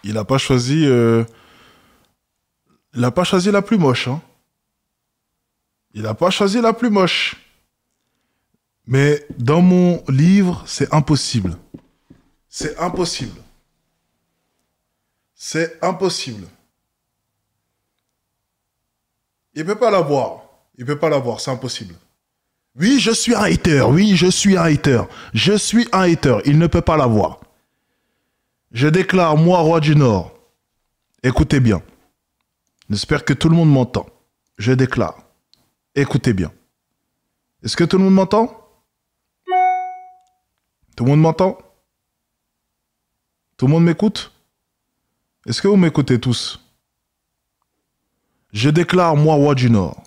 Il a pas choisi. Il a pas choisi la plus moche, hein. Il a pas choisi la plus moche. Mais dans mon livre, c'est impossible. C'est impossible. C'est impossible. Il peut pas l'avoir. Il peut pas l'avoir, c'est impossible. Oui, je suis un hater. Oui, je suis un hater. Je suis un hater. Il ne peut pas l'avoir. Je déclare, moi, roi du Nord. Écoutez bien. J'espère que tout le monde m'entend. Je déclare. Écoutez bien. Est-ce que tout le monde m'entend? Tout le monde m'entend? Tout le monde m'écoute? Est-ce que vous m'écoutez tous? Je déclare, moi, roi du Nord.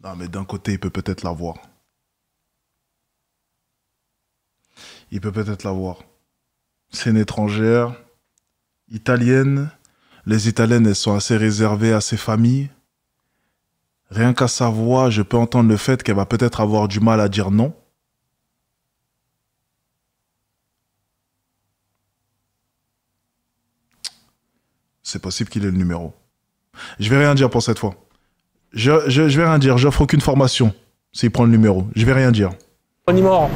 Non, mais d'un côté, il peut peut-être l'avoir. Il peut peut-être l'avoir. C'est une étrangère, italienne. Les Italiennes, elles sont assez réservées à ses familles. Rien qu'à sa voix, je peux entendre le fait qu'elle va peut-être avoir du mal à dire non. C'est possible qu'il ait le numéro. Je vais rien dire pour cette fois. Je vais rien dire. J'offre aucune formation s'il prend le numéro. Je vais rien dire. Anymore.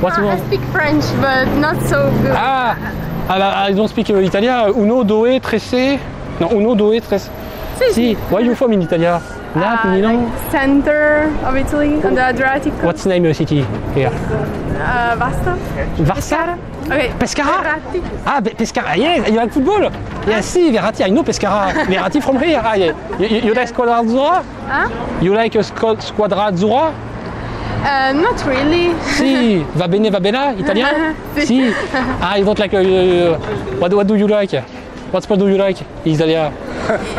What's I wrong? speak French, but not so good. I don't speak Italia. Uno, due, trece. No, uno, due, trece. Si. Where are you from in Italia? Napoli, Milan? Like center of Italy, on the Adriatic coast. What's the name of the city here? Vasta. Varsa? Okay. Pescara? Verratti. Ah, Pescara. Yes, you like football? Yes, si, Verratti. I know Pescara. Verratti from here. Ah, yeah. You like Squadra Azzurra? Huh? You like Squadra Azzurra? Not really. Si. Va bene, va bene, italien? Si. Ah, you don't like... what do you like? What sport do you like in Italia?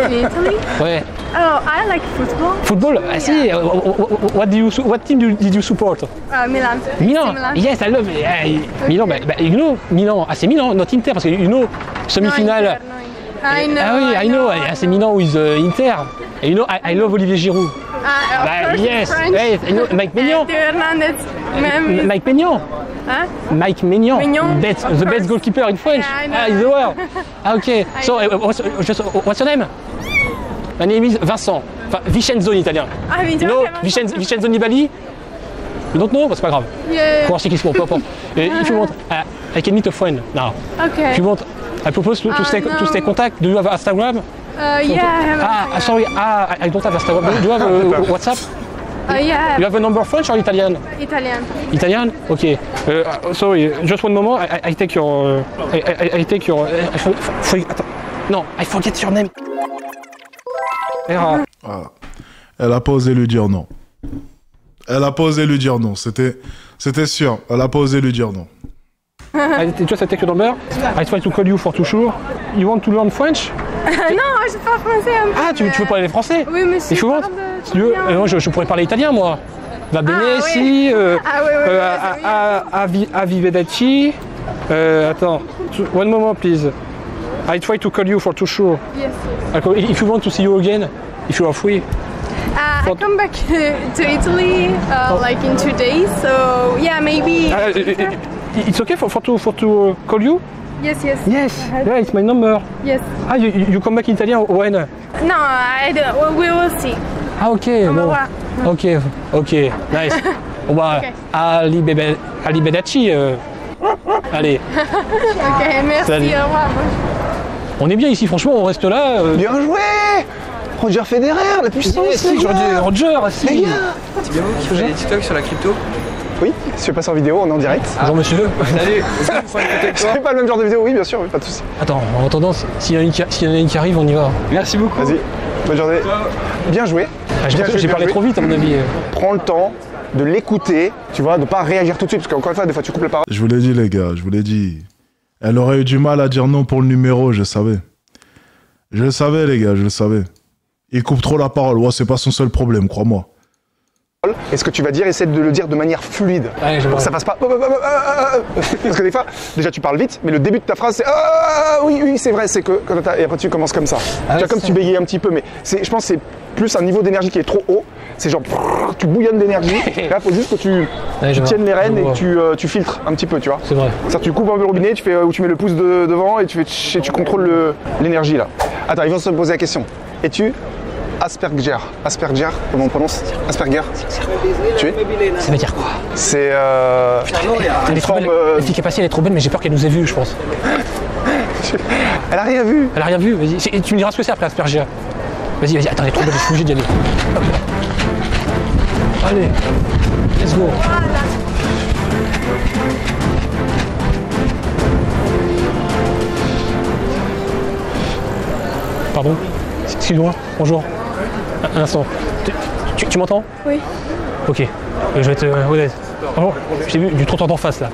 In Italy? Ouais. Oh, I like football. Football? Ah, si. What team did you support? Milan. Milan. Milan. Yes, I love Milan. You know, Milan. Ah, c'est Milan, not Inter, parce que you know, semi-finale. I know. Ah oui, I know. Ah, c'est Milan with Inter. And you know, I love Olivier Giroud. Of course, Yes. French. Yes, I know, Mike Maignan. Théo Hernandez. Même. Mike Maignan. Huh? Mike Maignan. Maignan, The of best course. goalkeeper in French. Yeah, I know. Ah, in the world. Ah, okay. So, what's your name? My name is Vincent. Enfin, Vincenzo in italien. Ah, mais You know, Vincenzo Nibali? You don't know? But c'est pas grave. Yeah. Course cyclisme, peu importe. If you want, I can meet a friend now. Okay. If you want, I propose to stay contact. Do you have Instagram? Yeah, I have Sorry. I don't have Instagram. Do you have WhatsApp? Yeah, You have a number French or Italian? Italian. Italian? Okay. Sorry, just one moment. I take your. I take your. Attends. Non, I forget your name. Voilà. Elle a pas osé lui dire non. Elle a pas osé lui dire non. C'était sûr. Elle a pas osé lui dire non. Just I take your number. I try to call you for too sure. You want to learn French? Non, je parle français un peu. Ah, tu veux parler français? Oui, monsieur. Et tu veux? Si tu veux, moi, je pourrais parler italien, moi. Va bene, oui. si. Oui. Arrivederci. Attends. One moment, please. I try to call you for too sure. Yes. If you want to see you again, if you are free. I come back to Italy like in 2 days, so yeah, maybe. It's okay for to call you? Yes. Yes. Yeah, it's my number. Yes. Ah, you come back in Italian when? No, I don't. We will see. Ah, ok. On va Bon. voir. Ok, nice. Bon bah, Ok. arrivederci. Allez, Ok, merci. Salut. Au revoir. on est bien ici, franchement, on reste là. Bien joué Roger Federer, la puissance, Si, les gars. Roger, Les si. gars. C'est bien vous qui faites des TikTok sur la crypto? Oui, je passe en vidéo, on est en direct. Bonjour monsieur. Salut, est-ce que vous faites une photo avec toi? C'est pas le même genre de vidéo, oui, bien sûr, oui, pas de soucis. Attends, en attendant, s'il y en a une qui arrive, on y va. Merci beaucoup. Vas-y, bonne journée. Bien joué. Ah, j'ai Bien joué, parlé bien trop joué. vite à mon avis. Prends le temps de l'écouter, tu vois, de pas réagir tout de suite, parce qu'encore une fois, des fois tu coupes la parole. Je vous l'ai dit, les gars, je vous l'ai dit. Elle aurait eu du mal à dire non pour le numéro, je savais. Je le savais, les gars, je le savais. Il coupe trop la parole. Ouais, c'est pas son seul problème, crois-moi. Et ce que tu vas dire, essaie de le dire de manière fluide. Ouais, je Pour vois. que ça passe pas. Parce que des fois, déjà tu parles vite, mais le début de ta phrase c'est oui, c'est vrai, c'est que. Et après tu commences comme ça. Tu vois, comme tu bégayes un petit peu, mais je pense que c'est plus un niveau d'énergie qui est trop haut. C'est genre, tu bouillonnes d'énergie. Là, il faut juste que tu Ouais, je vois. tiennes les rênes Je et vois. que tu filtres un petit peu, tu vois. C'est vrai. Ça, tu coupes un peu le robinet, tu fais, ou tu mets le pouce devant et tu contrôles l'énergie là. Attends, ils vont se poser la question. Es-tu Asperger? Asperger, comment on prononce? Asperger? Tu es? Ça veut dire quoi? C'est Elle une est trop forme. belle. La fille qui est passée, elle est trop belle, mais j'ai peur qu'elle nous ait vus, je pense. Elle a rien vu. Elle a rien vu, vas-y. Tu me diras ce que c'est après Asperger. Vas-y, attends, elle est trop belle, je suis obligé d'y aller. Hop là. Allez, let's go. Pardon? Excuse-moi, bonjour. Un instant. Tu m'entends? Oui. Ok, je vais être honnête. Bonjour, je t'ai vu du trottoir d'en face là.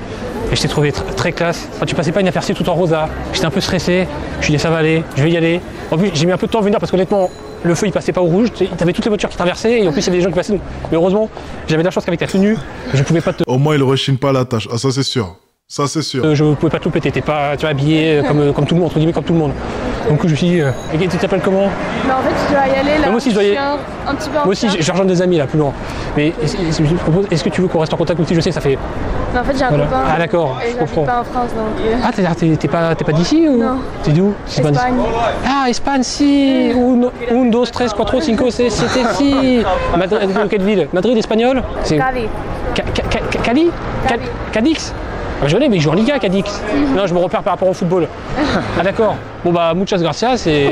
Et je t'ai trouvé très classe. Enfin, tu passais pas inaperçu tout en rosa. J'étais un peu stressé. Je me suis dit ça va aller, je vais y aller. En plus, j'ai mis un peu de temps à venir parce qu'honnêtement, le feu il passait pas au rouge. T'avais toutes les voitures qui traversaient et en plus il y avait des gens qui passaient. Mais heureusement, j'avais de la chance qu'avec ta tenue, je pouvais pas te. Au moins, il rechigne pas la tâche. Ah, ça, c'est sûr. Ça, c'est sûr. Je pouvais pas tout péter. T'es pas habillé comme tout le monde, entre guillemets comme tout le monde. Donc je me suis dit, et tu t'appelles comment? Mais en fait, je dois y aller là. Moi aussi, je dois y aller. suis un petit peu en Moi aussi, retard. je rejoins des amis là, plus loin. Mais je me propose, est-ce que tu veux qu'on reste en contact aussi? Je sais que ça fait. Mais en fait, j'ai un Voilà. copain. Ah, d'accord, Et je j'habite comprends. pas en France, donc. Ah, t'es pas d'ici ou? Non. T'es d'où? C'est pas d'ici. Espagne. Ah, Espagne, si. Un, dos, tres, cuatro, cinco, seis, siete, si. Madrid, de quelle ville? Madrid, espagnol? C'est Cali. Cali? Cadix? Ah, je l'ai, mais il joue en Liga, Cadix. Non, je me repère par rapport au football. Ah, d'accord. Bon, bah, muchas gracias et.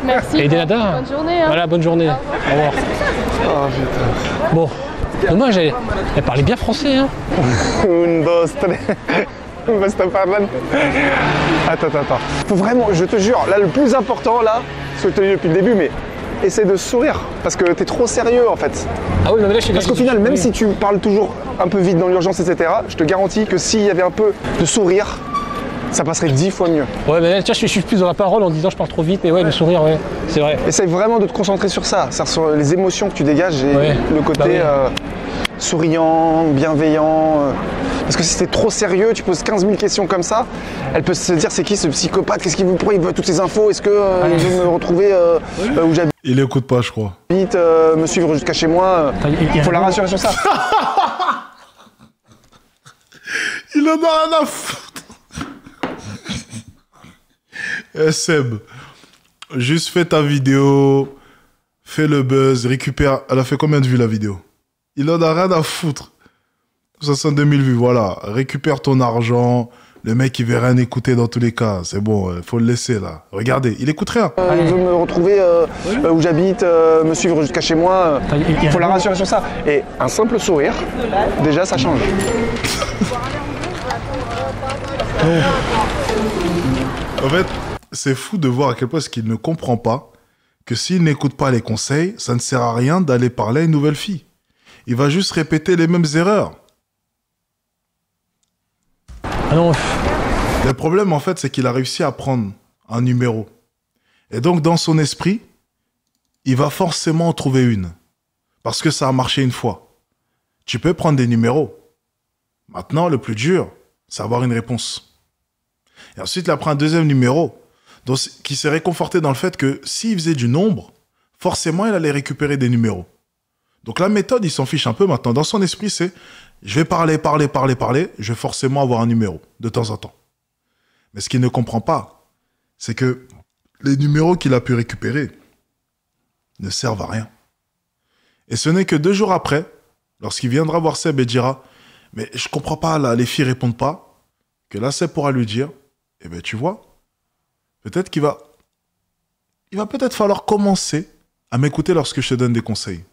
Merci. Et de nada. Bonne journée. Hein. Voilà, bonne journée. Au revoir. Oh putain. Bon. Dommage, elle parlait bien français, hein. Un, dos, tres. Basta parlant. Attends. Faut vraiment, je te jure, là le plus important là, ce que je te dis depuis le début, mais essaie de sourire parce que t'es trop sérieux en fait. Ah oui, mais là, je suis Parce qu'au final, même oui. si tu parles toujours un peu vite dans l'urgence, etc., je te garantis que s'il y avait un peu de sourire, ça passerait 10 fois mieux. Ouais, mais là, tiens, je suis plus dans la parole en disant je parle trop vite, mais ouais, le sourire, ouais, c'est vrai. Essaye vraiment de te concentrer sur ça, c'est-à-dire sur les émotions que tu dégages et Ouais. le côté Bah oui. souriant, bienveillant. Parce que si t'es trop sérieux, tu poses 15 000 questions comme ça, elle peut se dire c'est qui ce psychopathe, pourquoi il veut toutes ces infos, est-ce qu'il veut me retrouver où j'habite, Il écoute pas, je crois. me suivre jusqu'à chez moi. Il faut la rassurer sur ça. Il en a rien à foutre. Eh Seb, juste fais ta vidéo, fais le buzz, récupère. Elle a fait combien de vues la vidéo? Il en a rien à foutre. 62 000 vues, voilà. Récupère ton argent, Le mec, il veut rien écouter dans tous les cas. C'est bon, faut le laisser là. Regardez, il écoute rien. Il veut me retrouver où j'habite, me suivre jusqu'à chez moi. Il faut la rassurer sur ça. Et un simple sourire, déjà, ça change. En fait, c'est fou de voir à quel point est-ce qu'il ne comprend pas que s'il n'écoute pas les conseils, ça ne sert à rien d'aller parler à une nouvelle fille. Il va juste répéter les mêmes erreurs. Ah non. Le problème, en fait, c'est qu'il a réussi à prendre un numéro. Et donc, dans son esprit, il va forcément en trouver une. Parce que ça a marché une fois. Tu peux prendre des numéros. Maintenant, le plus dur, c'est avoir une réponse. Et ensuite, il a pris un deuxième numéro, donc, qui s'est réconforté dans le fait que s'il faisait du nombre, forcément, il allait récupérer des numéros. Donc la méthode, il s'en fiche un peu maintenant. Dans son esprit, c'est je vais parler, je vais forcément avoir un numéro, de temps en temps. Mais ce qu'il ne comprend pas, c'est que les numéros qu'il a pu récupérer ne servent à rien. Et ce n'est que 2 jours après, lorsqu'il viendra voir Seb et dira « Mais je comprends pas, là, les filles répondent pas », que là, Seb pourra lui dire « Eh bien, tu vois, peut-être qu'il va... Il va peut-être falloir commencer à m'écouter lorsque je te donne des conseils.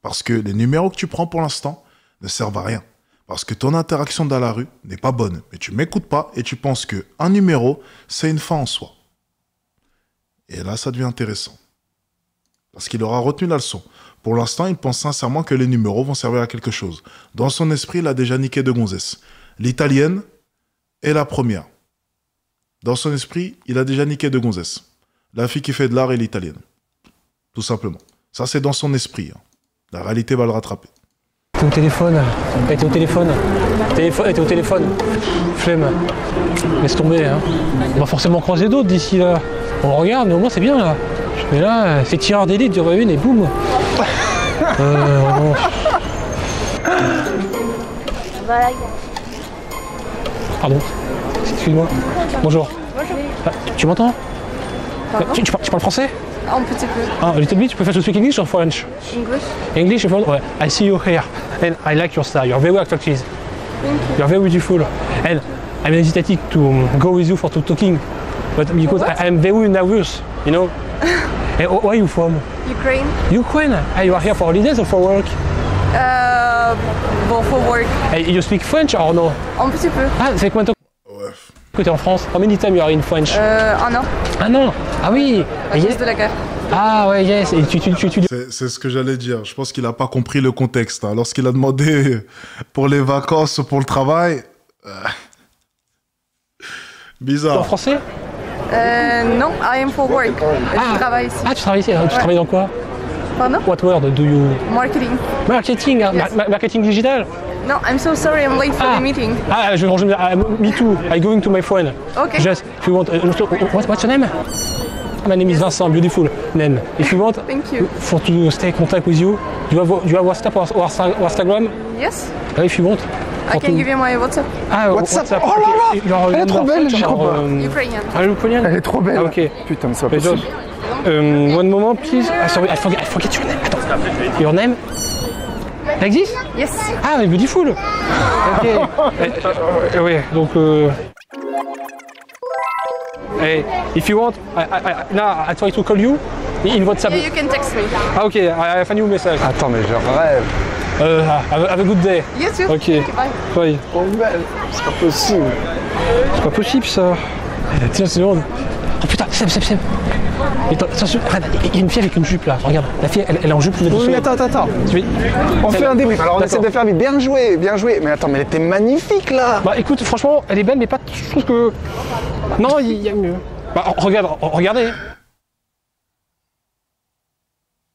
Parce que les numéros que tu prends pour l'instant ne servent à rien. Parce que ton interaction dans la rue n'est pas bonne. Mais tu m'écoutes pas et tu penses qu'un numéro, c'est une fin en soi. » Et là, ça devient intéressant. Parce qu'il aura retenu la leçon. Pour l'instant, il pense sincèrement que les numéros vont servir à quelque chose. Dans son esprit, il a déjà niqué 2 gonzesses. L'italienne et la première. Dans son esprit, il a déjà niqué 2 gonzesses. La fille qui fait de l'art et l'italienne. Tout simplement. Ça, c'est dans son esprit. La réalité va le rattraper. T'es au téléphone. T'es au téléphone. T'es au téléphone. Flemme. Laisse tomber. Hein. On va forcément croiser d'autres d'ici là. On regarde, mais au moins c'est bien là. Mais là, c'est tireur d'élite, il y aurait une et boum. Bon. Pardon. Excuse-moi. Bonjour. Bonjour. Ah, tu m'entends? Pardon? Tu parles français? Un petit peu. Ah, a little bit. You prefer to speak English or French? English? English, if you want. Ouais. I see you here, and I like your style. You're very attractive. Thank you. You're very beautiful, and I'm hesitating to go with you for talking, but because I'm very nervous, you know. And where are you from? Ukraine? Ukraine. Ah, you are here for holidays or for work? Bon, for work. Hey, you speak French or no? Un petit peu. Ah, c'est combien de temps Ouais. que t'es en France? How many time you are in French? 1 an. Ah non. Ah oui. À cause de la guerre. Ah ouais, yes. Et tu... C'est ce que j'allais dire. Je pense qu'il n'a pas compris le contexte. Hein. Lorsqu'il a demandé pour les vacances, pour le travail... Bizarre. En français? Non, I am for work. Je travaille ici. Ah, tu travailles ici. Tu travailles dans quoi? Pardon? What word do you... Marketing. Marketing, hein, Yes. marketing digital? No, I'm so sorry, I'm late for the meeting. Ah, me too. I'm going to my friend. Okay. Just, if you want... what's your name? My name is Vincent, beautiful name. If you want, Thank you. for to stay in contact with you, you have WhatsApp or Instagram? Yes? If you want. I can give you my WhatsApp. Ah, WhatsApp. Oh là là, elle est trop belle, j'y crois pas. Ukrainian. Ah, ukrainienne? Elle est trop belle. Ah, ok. Putain, c'est pas Good job. possible. One moment, please. Ah, sorry, I forget your name. Attends. Your name? Like this? Yes. Ah, mais beautiful. Ok. Oui, donc... Hey, if you want, now I try to call you in WhatsApp. Yeah, you can text me. Ah, ok, I find you a message. Attends, mais je rêve. Have a good day. You too. Ok. Bye. Bye. Trop belle. C'est pas possible. C'est pas possible ça. Tiens, c'est bon. Oh putain, Seb. Attention, il y a une fille avec une jupe là, regarde. La fille, elle est en jupe. Oui, attends. On fait un débrief. Alors on essaie de faire vite. Bien joué. Mais attends, mais elle était magnifique là. Bah écoute, franchement, elle est belle, mais pas. Je trouve que. Non, il y a mieux. Bah regardez.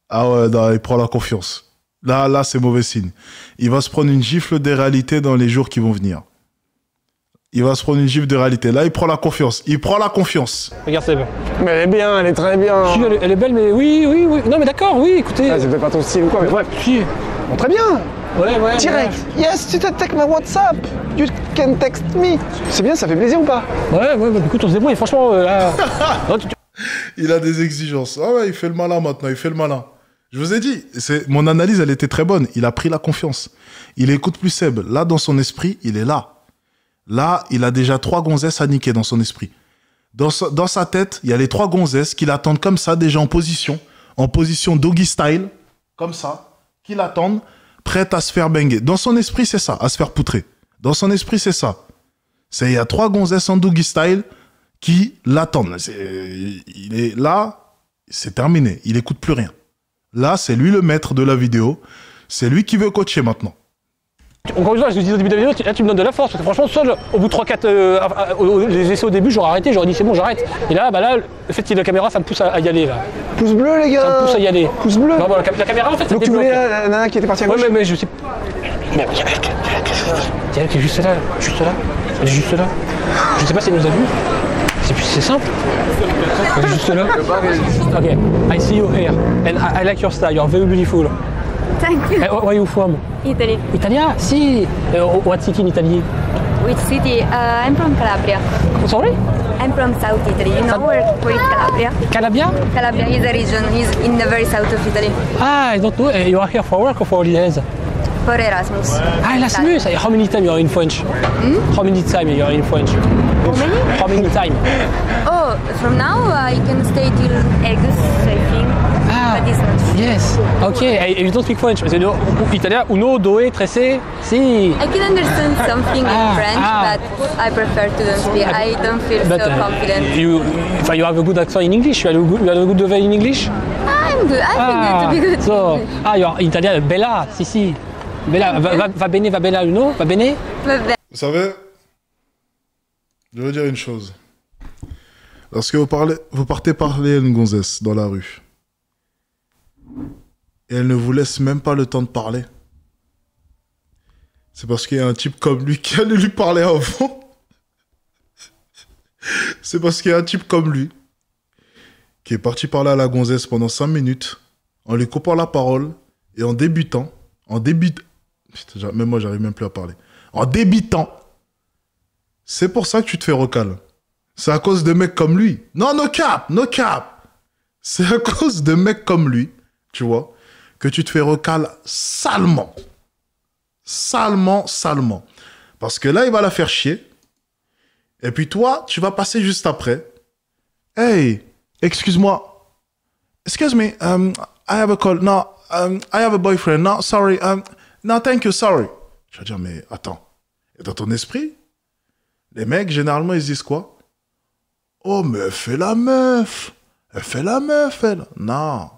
Ah ouais, non, il prend la confiance. Là, c'est mauvais signe. Il va se prendre une gifle des réalités dans les jours qui vont venir. Il va se prendre une gifle de réalité. Là, il prend la confiance. Regarde Seb. Mais elle est bien, elle est très bien. Si, elle est belle, mais oui. Non, mais d'accord, oui, écoutez. Ah, c'est peut-être pas ton style ou quoi, mais Ouais, si. bon, très bien. Ouais. Direct. Yes, tu t'attaques ma WhatsApp. You can text me. C'est bien, ça fait plaisir ou pas? Ouais, bah, écoute, on se débrouille, franchement, là. Non, Il a des exigences. Ah ouais, il fait le malin maintenant, Je vous ai dit, mon analyse, elle était très bonne. Il a pris la confiance. Il écoute plus Seb. Là, dans son esprit, il est là. Là, il a déjà 3 gonzesses à niquer dans son esprit. Dans sa tête, il y a les 3 gonzesses qui l'attendent comme ça, déjà en position doggy style, comme ça, qui l'attendent, prêtes à se faire banger. Dans son esprit, c'est ça, à se faire poutrer. Dans son esprit, c'est ça. Il y a 3 gonzesses en doggy style qui l'attendent. Il est là, c'est terminé. Il écoute plus rien. Là, c'est lui le maître de la vidéo. C'est lui qui veut coacher maintenant. Encore une fois, je te dis au début de la vidéo, là tu me donnes de la force, parce que franchement, seul, au bout de 3-4 les essais au début, j'aurais arrêté, j'aurais dit c'est bon, j'arrête. Et là, le fait qu'il y ait la caméra, ça me pousse à y aller là. Pouce bleu, les gars. Ça me pousse à y aller. Pouce bleu. Non, bon, la caméra, en fait, ça Donc tu débloque. voulais la nana qui était partie à gauche. Ouais, mais je sais. Mais il y a elle qui est juste là, Elle est juste là. Je sais pas si elle nous a vus. C'est simple. Elle est juste là. Ok, I see you here, and I like your style. You're very beautiful. Thank you. Where are you from? Italy. Italia? Si. What city in Italy? Which city? I'm from Calabria. Sorry? I'm from South Italy. You know where is Calabria? Calabria? Calabria is a region. It's in the very south of Italy. Ah, I don't know. You are here for work or for holidays? For Erasmus. Ah, Erasmus. How many time you are in French? How many time you are in French? How many? How many time? Oh, from now I can stay till August, I think. Ah, But it's not sure. yes. Okay, you don't speak French. Italien, uno, due, trece, si. I can understand something in French, but I prefer to don't speak. I don't feel so confident. You have a good accent in English. You have a good level in English. I'm good. I think to be good. So, you are Italian. Bella, si. Bella, va bene, va bella, uno, va bene. Vous savez, je veux dire une chose. Lorsque vous partez parler à une gonzesse dans la rue, et elle ne vous laisse même pas le temps de parler, c'est parce qu'il y a un type comme lui qui allait lui parler avant. C'est parce qu'il y a un type comme lui qui est parti parler à la gonzesse pendant 5 minutes, en lui coupant la parole, et en débutant, putain, même moi j'arrive même plus à parler, en débitant. C'est pour ça que tu te fais recal. C'est à cause de mecs comme lui. Non, no cap. C'est à cause de mecs comme lui, tu vois, que tu te fais recal salement. Salement. Parce que là, il va la faire chier. Et puis toi, tu vas passer juste après. Hey, excuse-moi. Excuse me, I have a call. No, I have a boyfriend. No, sorry. No, thank you, sorry. Je vais dire, mais attends. Et dans ton esprit, les mecs, généralement, ils se disent quoi? Oh, mais elle fait la meuf. Elle. Non.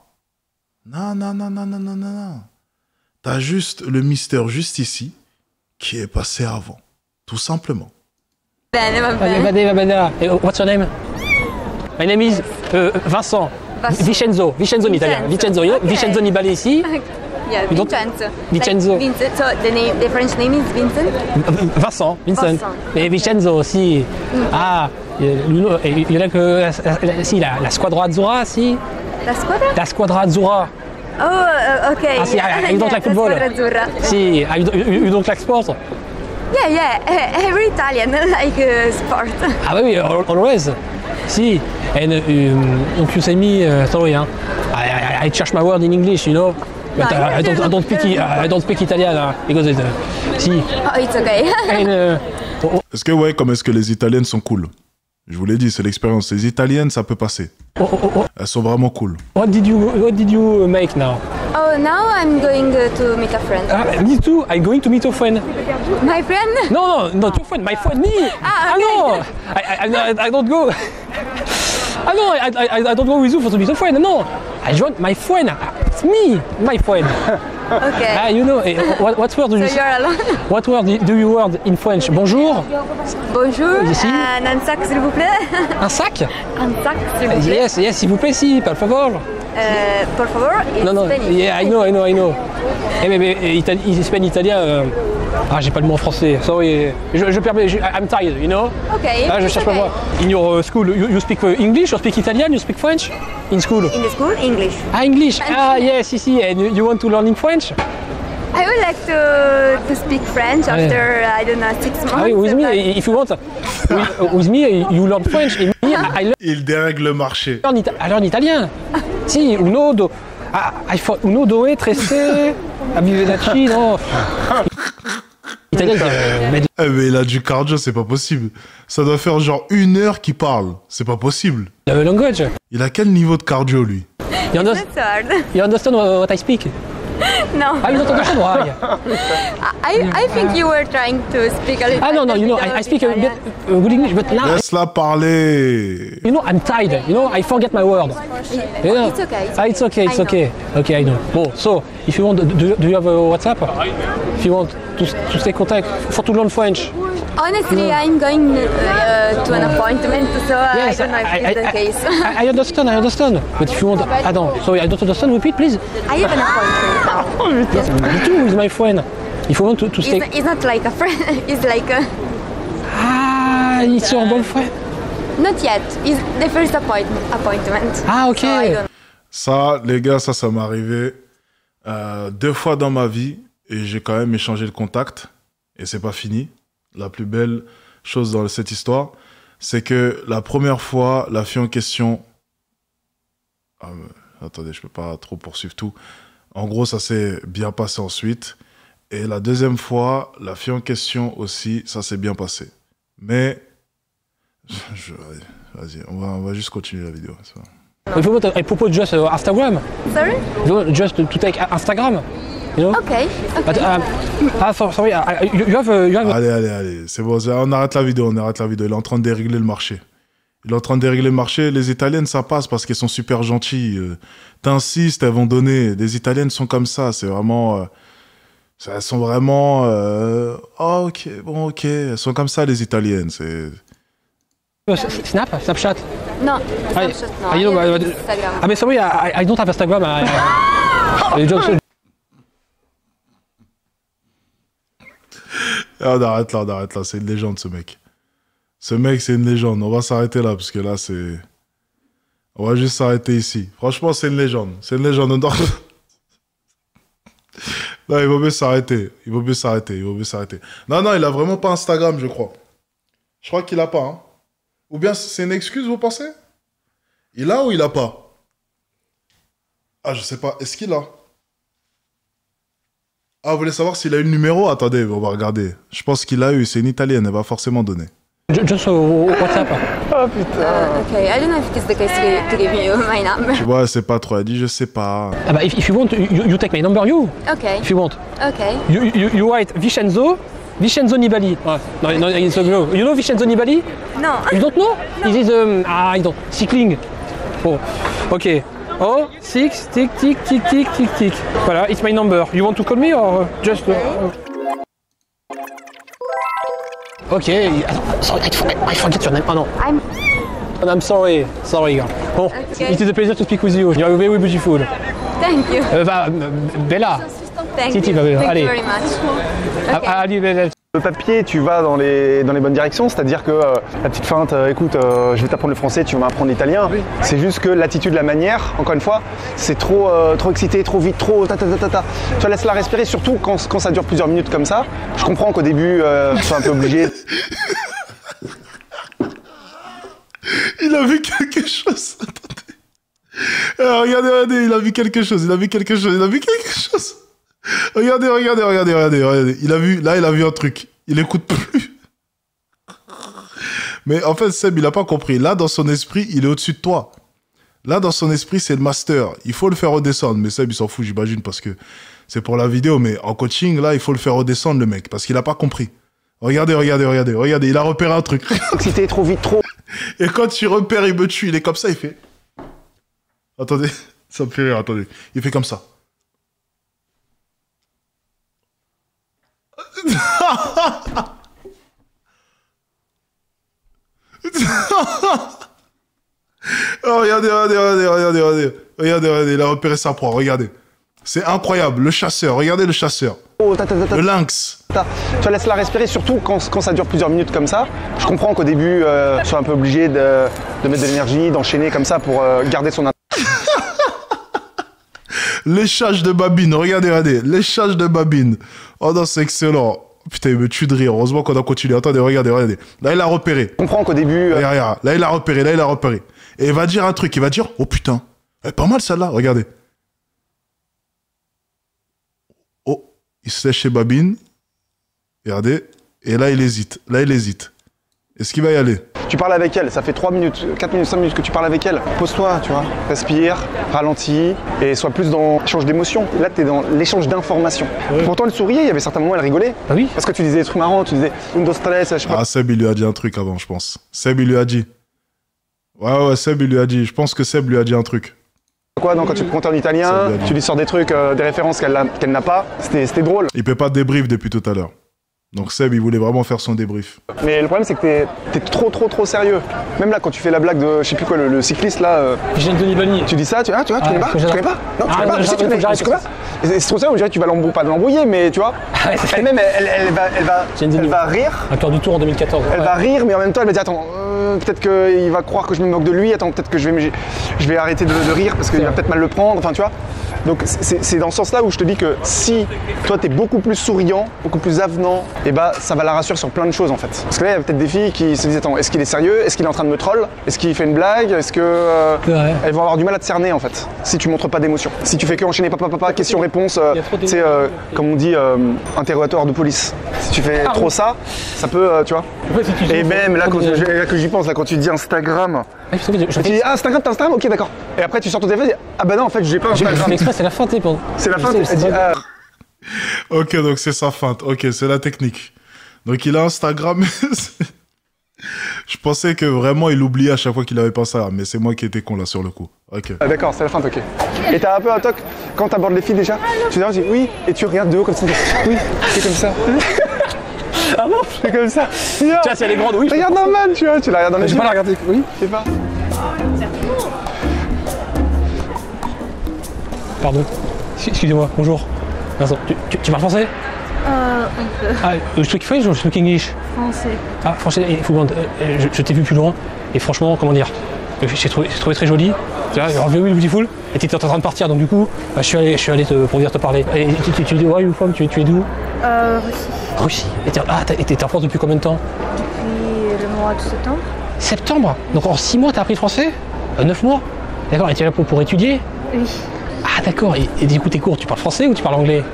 T'as juste le mystère juste ici qui est passé avant. Tout simplement. Bene. What's your name? My name is Vincent. Vincenzo in Italian. Vincenzo Nibali ici. Yeah, Vincenzo. Like Vincent. So the French name is Vincent? Vincent. Et Vincenzo, si. Ah, il y a que. Si, la Squadra Azzurra, si. La Squadra? La Squadra Azzurra. Oh, okay. Ah, si, you don't like football? La Squadra Azzurra. Si, you don't like sport? Yeah. Every Italian like sport. Ah, oui, always. Si. And donc you say me, sorry, I change my word in English, you know. But I don't speak Italian because si. Oh, it's okay. Est-ce que les Italiennes sont cool? Je vous l'ai dit, c'est l'expérience. Les Italiennes, ça peut passer. Elles sont vraiment cool. What did you make now? Oh, now I'm going to meet a friend. Me too. I'm going to meet a friend. My friend? No, not your friend. My friend, me. Okay. No, I don't go. No, I don't go with you to meet a friend. No, I join my friend. It's me, my friend. Okay. You know, what word do you? So you're alone? What word do you word in French? Bonjour. Bonjour. Ici. Un sac, s'il vous plaît. Un sac? Un sac, s'il vous plaît. Yes, s'il vous plaît, si, por favor. Por favor, Non, yeah, I know. Mais italien, j'ai pas le mot en français. Sorry, je permets, I'm tired, you know? Okay. Je cherche pas moi. In your school, you speak English, you speak Italian, you speak French? In school? In the school, English. English. Yes, and you want to learn in French? I would like to speak French after, I don't know, 6 months. With me, if you want. With me, you learn French, and me, I learn. Il dérègle le marché. I learn italien. Si, uno, due, trece, abbivedacci, no. Italienne, mais il a du cardio, c'est pas possible. Ça doit faire genre 1 heure qu'il parle. C'est pas possible. language. Il a quel niveau de cardio, lui? You understand what I speak? No. I don't understand why. I think you were trying to speak a little. No, you know, I speak a bit good English, but now... Laisse-la parler. You know, I'm tired. You know, I forget my word. You know? It's okay. It's okay, it's okay. Okay, I know. Bon, so, if you want, do you have a WhatsApp? If you want to stay contact for to learn French. Honestly, I'm going to an appointment, so Yes, I don't know if it's the case. I understand. But if you want... sorry, I don't understand. Repeat, please. I have an appointment now. Yes, me too, with my friend. If you want to stay... It's not like a friend, it's like a... it's your boyfriend? Not yet. It's the first appointment. Ah, ok. So I don't... Ça, les gars, ça m'est arrivé 2 fois dans ma vie. Et j'ai quand même échangé le contact. Et c'est pas fini. La plus belle chose dans cette histoire, c'est que la première fois, la fille en question... attendez, je peux pas trop poursuivre tout. En gros, ça s'est bien passé ensuite. Et la deuxième fois, la fille en question aussi, ça s'est bien passé. Mais... Vas-y, on va juste continuer la vidéo. If you want, I propose just Instagram. Sorry? If you want just to take Instagram. You know? Okay. But, sorry, you have... Allez, c'est bon, on arrête la vidéo, Il est en train de dérégler le marché. Les Italiennes, ça passe parce qu'elles sont super gentilles. T'insistes, elles vont donner. Les Italiennes sont comme ça, c'est vraiment... elles sont vraiment... ok, elles sont comme ça, les Italiennes, c'est... Snapchat? No, Snapchat no. You know, I have Instagram. but sorry, I don't have Instagram. On arrête là, c'est une légende ce mec. Ce mec, c'est une légende. On va s'arrêter là, parce que là, c'est... On va juste s'arrêter ici. Franchement, c'est une légende. Non, il vaut mieux s'arrêter. Non, il a vraiment pas Instagram, je crois. Je crois qu'il a pas, hein. Ou bien c'est une excuse, vous pensez? Il a ou il a pas? Ah, je sais pas. Est-ce qu'il a? Ah, vous voulez savoir s'il a eu le numéro? Attendez, on va regarder. Je pense qu'il a eu. C'est une Italienne, elle va forcément donner. Just WhatsApp. Oh putain. Okay, I don't know if it's the case to give you my number. Tu vois, c'est pas trop. Elle dit, je sais pas. Ah bah, if you want, you take my number, you. Okay. If you want. Okay. You write Vincenzo Nibali. No, it's no. You know Vincenzo Nibali? No. You don't know? No. It is, I don't. Cycling. Oh, okay. Oh, 6, tick. Voilà, it's my number. You want to call me or just... Okay. Sorry, I forget your name. Oh no. I'm sorry. Girl. Oh, Okay. it is a pleasure to speak with you. You are very beautiful. Thank you. Bella. Thank Si, you. allez. Thank you very much. Okay. Allez, Bella. Le papier, tu vas dans les bonnes directions, c'est-à-dire que la petite feinte, écoute, je vais t'apprendre le français, tu vas m'apprendre l'italien. Oui. C'est juste que l'attitude, la manière, encore une fois, c'est trop excité, trop vite, trop ta. Tu laisses la respirer, surtout quand ça dure plusieurs minutes comme ça. Je comprends qu'au début, tu sois un peu obligé. Il a vu quelque chose. Attendez. Alors, regardez, il a vu quelque chose. Regardez. Il a vu un truc. Il écoute plus. Mais en fait, Seb, il a pas compris. Là, dans son esprit, il est au-dessus de toi. Là, dans son esprit, c'est le master. Il faut le faire redescendre. Mais Seb, il s'en fout, j'imagine, parce que c'est pour la vidéo. Mais en coaching, là, il faut le faire redescendre, le mec, parce qu'il a pas compris. Regardez. Il a repéré un truc. Excité, trop vite, trop. Et quand tu repères, il me tue. Il est comme ça, il fait... Attendez, ça me fait rire, attendez. Il fait comme ça. Oh, regardez, il a repéré sa proie, regardez. C'est incroyable, le chasseur, regardez le chasseur. Le lynx. Tu laisses la respirer, surtout quand ça dure plusieurs minutes comme ça. Je comprends qu'au début, tu sois un peu obligé de mettre de l'énergie, d'enchaîner comme ça pour garder son... Léchage de babine, regardez, léchage de babine. Oh non, c'est excellent. Putain, il me tue de rire. Heureusement qu'on a continué. Attendez, regardez. Là, il a repéré. Je comprends qu'au début... Regarde. Là, il a repéré. Et il va dire un truc. Il va dire, oh putain, elle est pas mal celle-là, regardez. Oh, il se lèche chez babine. Regardez. Et là, il hésite. Là, il hésite. Est-ce qu'il va y aller? Tu parles avec elle, ça fait 3 minutes, 4 minutes, 5 minutes que tu parles avec elle. Pose-toi, tu vois, respire, ralentis et sois plus dans l'échange d'émotions. Là, tu es dans l'échange d'informations. Ouais. Pourtant, elle souriait, il y avait certains moments, elle rigolait. Ah oui. Parce que tu disais des trucs marrants, tu disais un, dos, tres, je sais pas. Ah, Seb, il lui a dit un truc avant, je pense. Seb, il lui a dit. Ouais, Seb, il lui a dit. Je pense que Seb lui a dit un truc. Quoi, donc, quand tu comptes en italien, tu lui sors des trucs, des références qu'elle n'a pas. C'était drôle. Il peut pas débrief depuis tout à l'heure. Donc Seb, il voulait vraiment faire son débrief. Mais le problème, c'est que t'es trop sérieux. Même là, quand tu fais la blague de, je sais plus quoi, le cycliste là. J'ai Denis Bani. Tu dis ça, tu connais pas? Tu connais pas? Non, tu connais pas? Si, tu connais pas? C'est trop ça, on dirait que tu vas pas l'embrouiller, mais tu vois. Elle-même, elle va rire. Un tour du tour en 2014. Elle va rire, mais en même temps, elle va dire attends, peut-être qu'il va croire que je me moque de lui. Attends, peut-être que je vais arrêter de rire parce qu'il va peut-être mal le prendre. Enfin, tu vois. Donc c'est dans ce sens-là où je te dis que si toi t'es beaucoup plus souriant, beaucoup plus avenant, et bah ça va la rassurer sur plein de choses en fait. Parce que là il y a peut-être des filles qui se disent attends, est-ce qu'il est sérieux? Est-ce qu'il est en train de me troll? Est-ce qu'il fait une blague? Est-ce que elles vont avoir du mal à te cerner en fait si tu montres pas d'émotion. Si tu fais que enchaîner papa, question-réponse, c'est comme on dit interrogatoire de police. Si tu fais trop ça, ça peut tu vois. Et même là que j'y pense, là quand tu dis Instagram. Tu dis Instagram, t'as Instagram? Ok d'accord. Et après tu sors ton téléphone et ah bah non en fait j'ai pas Instagram. C'est la feinte, c'est la feinte. Ok, donc c'est sa feinte. Ok, c'est la technique. Donc il a Instagram. Je pensais que vraiment il oubliait à chaque fois qu'il avait pas ça, mais c'est moi qui étais con là sur le coup. Ok. Ah, d'accord, c'est la feinte, ok. Et t'as un peu un toc quand t'abordes les filles déjà. Tu dis oui, et tu regardes de haut comme ça. Oui, c'est comme ça. Ah bon? C'est comme ça. Tu vois, si elle est grande, oui. Regarde normal, tu vois, tu la regardes dans les yeux. Je vais pas la regarder. Oui. Je sais pas. Pardon. Excusez-moi, bonjour. Vincent, tu parles français? Un peu. Ah, je speak French ou je speak English? Français. Ah, français, je t'ai vu plus loin, et franchement, comment dire, j'ai trouvé très joli. Tu vois, alors, Very Beautiful, et t'étais en train de partir, donc du coup, je suis allé pour venir te parler. Et tu dis, ouais, une femme, tu es d'où? Russie. Russie. Et t'es en France depuis combien de temps? Depuis le mois de septembre. Septembre? Donc en 6 mois, t'as appris le français? 9 mois? D'accord, et tu es là pour étudier? Oui. Ah d'accord, et du coup tes cours, tu parles français ou tu parles anglais?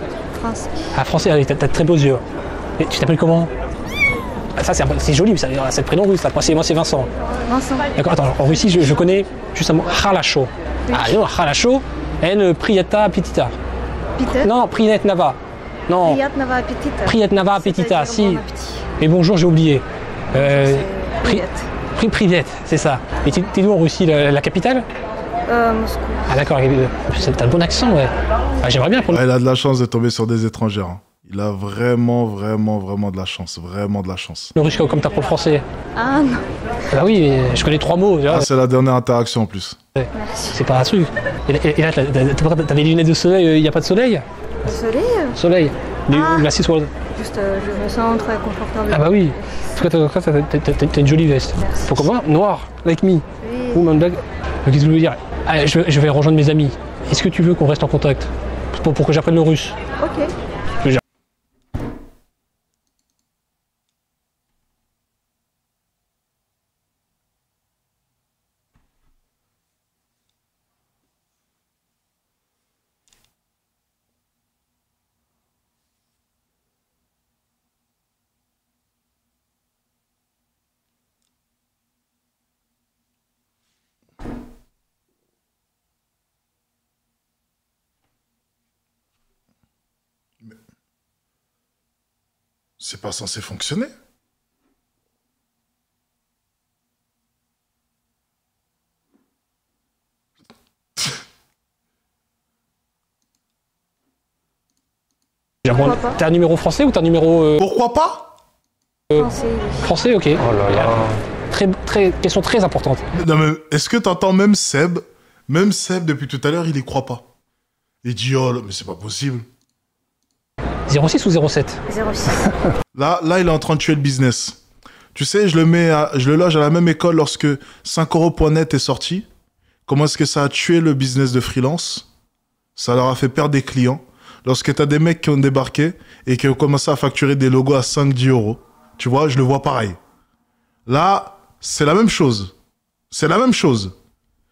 Français. Ah français, allez, t'as de très beaux yeux. Et tu t'appelles comment? Ah, ça c'est joli, c'est le prénom russe, là. Moi c'est Vincent. Vincent. D'accord, attends, en Russie je connais justement Halasho. Oui. Ah non, Halasho, en Priyata Petita. Pita? Non, Prinet Nava. Non. Priятного аппетита. Prietnava Petita, si. Bon appétit. Et bonjour, j'ai oublié. Привет. Privet, c'est ça. Et t'es où en Russie, la capitale? Moscou. Ah d'accord, t'as le bon accent, ouais. Ah, j'aimerais bien pour Il a de la chance de tomber sur des étrangères. Hein. Il a vraiment de la chance. Vraiment de la chance. le russe comme t'apprends le français. Ah non. Bah oui, je connais 3 mots. Ah, c'est la dernière interaction en plus. Ouais. C'est pas un truc. Et là, t'as des lunettes de soleil, il n'y a pas de soleil? Le soleil? Soleil. Glacé sur le... Juste, je me sens très confortable. Ah bah oui. En tout cas, t'as une jolie veste. Pourquoi moi? Noir, like me. Oui. Woman black. Qu'est-ce que je veux dire? Ah, je vais rejoindre mes amis. Est-ce que tu veux qu'on reste en contact pour que j'apprenne le russe? Ok. C'est pas censé fonctionner. T'as un numéro français ou t'as un numéro... Pourquoi pas? Français. Français, ok. Oh là là. Question très importante. Non mais, est-ce que t'entends même Seb? Même Seb, depuis tout à l'heure, il y croit pas. Il dit, oh, mais c'est pas possible. 06 ou 07? 06. Là, il est en train de tuer le business. Tu sais, je le loge à la même école lorsque 5euros.net est sorti. Comment est-ce que ça a tué le business de freelance? Ça leur a fait perdre des clients. Lorsque t'as des mecs qui ont débarqué et qui ont commencé à facturer des logos à 5-10 euros. Tu vois, je le vois pareil. Là, c'est la même chose. C'est la même chose.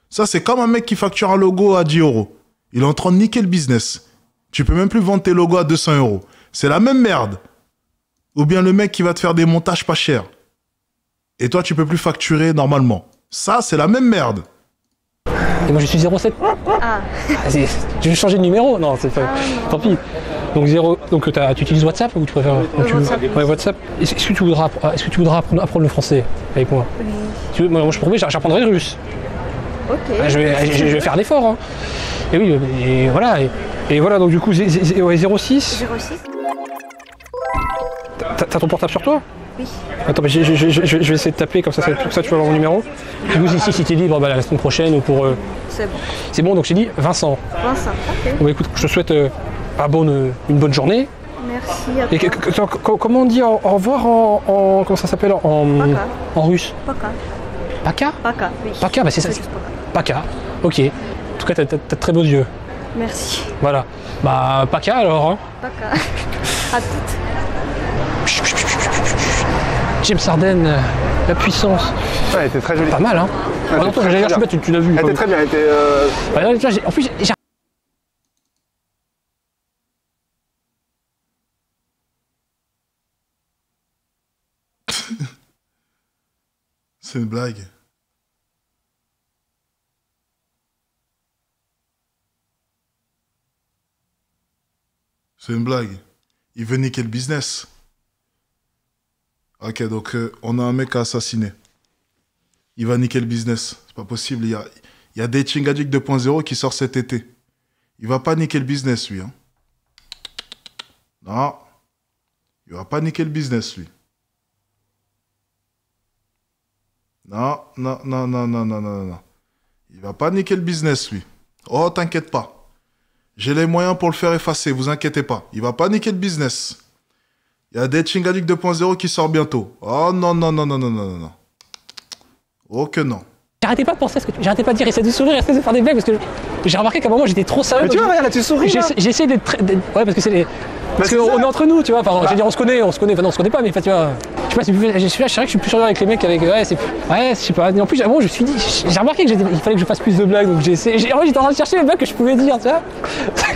Ça, c'est comme un mec qui facture un logo à 10 euros. Il est en train de niquer le business. Tu peux même plus vendre tes logos à 200 euros. C'est la même merde. Ou bien le mec qui va te faire des montages pas chers. Et toi, tu peux plus facturer normalement. Ça, c'est la même merde. Et moi, je suis 07. Ah. Tu veux changer de numéro? Non, c'est pas... Tant pis. Donc, tu utilises WhatsApp ou tu préfères WhatsApp. Ouais, WhatsApp. Est-ce que tu voudras apprendre le français avec moi? Oui. Moi, je promets, j'apprendrai le russe. Ok. Je vais faire l'effort. Hein. Et oui, et voilà. Et voilà, donc du coup, 06. 06. T'as ton portable sur toi? Oui. Attends, je vais essayer de taper, comme ça tu vas avoir mon numéro. Du coup, si t'es libre la semaine prochaine ou pour... C'est bon. C'est bon, donc j'ai dit Vincent. Vincent, ok. Bon, écoute, je te souhaite une bonne journée. Merci à toi. Et comment on dit au revoir en comment ça s'appelle en russe? Paka. Paka? Paka, oui. Paka, bah c'est ça. Juste Paka. Paka, ok. En tout cas, t'as de très beaux yeux. Merci. Voilà. Bah, Paka alors. Hein. Paka. À toutes. James Harden, la puissance. Ouais, elle était très jolie. Pas mal, hein. Ouais, Attends, j'allais dire, tu l'as vu. Elle était très bien, elle était... Bah, là, en plus, j'ai... C'est une blague. C'est une blague. Il veut niquer le business. Ok, donc on a un mec à assassiner. Il va niquer le business. C'est pas possible. Il y a Dating Addict 2.0 qui sort cet été. Il va pas niquer le business, lui. Hein. Non. Il va pas niquer le business, lui. Non. Il va pas niquer le business, lui. Oh, t'inquiète pas. J'ai les moyens pour le faire effacer, vous inquiétez pas. Il va pas niquer le business. Il y a Dating Addict 2.0 qui sort bientôt. Oh non. Oh que non. J'arrêtais pas de penser à ce que j'arrêtais pas de dire, essaie de sourire, essaie de faire des blagues, parce que j'ai remarqué qu'à un moment j'étais trop sérieux. Mais tu vois, regarde, là, tu souris, là. J'essaie d'être très... Ouais, parce que c'est les... Parce qu'on est entre nous, tu vois. Enfin, je veux dire, on se connaît. Enfin, non, on se connaît pas, mais tu vois. Je sais pas, c'est vrai que je suis plus sérieux avec les mecs qu'avec. Ouais, je sais pas. Et en plus, bon, je me suis dit, j'ai remarqué qu'il fallait que je fasse plus de blagues, donc j'étais en train de chercher les blagues que je pouvais dire, tu vois.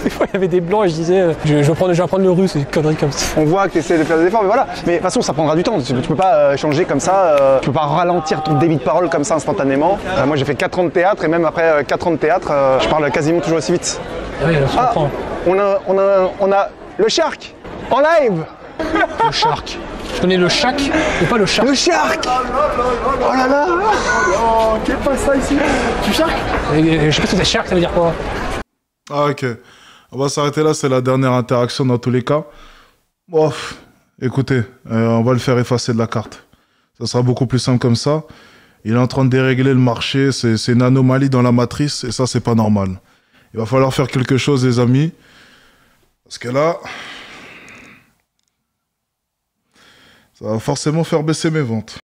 Des fois, il y avait des blancs et je disais, je vais apprendre le russe, des conneries comme ça. On voit que tu essaies de faire des efforts, mais voilà. Mais de toute façon, ça prendra du temps. Tu peux pas changer comme ça. Tu peux pas ralentir ton débit de parole comme ça instantanément. Moi, j'ai fait 4 ans de théâtre et même après 4 ans de théâtre, je parle quasiment toujours aussi vite. Ah oui, je comprends. On a le Shark en live. Le Shark. Je connais le Shaq, mais pas le Shark. Le Shark. Oh là là. Qu'est-ce que ça ici? Du Shark. Je sais pas si c'est Shark, ça veut dire quoi? Ah ok. On va s'arrêter là, c'est la dernière interaction dans tous les cas. Bon, écoutez, on va le faire effacer de la carte. Ça sera beaucoup plus simple comme ça. Il est en train de dérégler le marché, c'est une anomalie dans la matrice et ça c'est pas normal. Il va falloir faire quelque chose les amis. Parce que là, ça va forcément faire baisser mes ventes.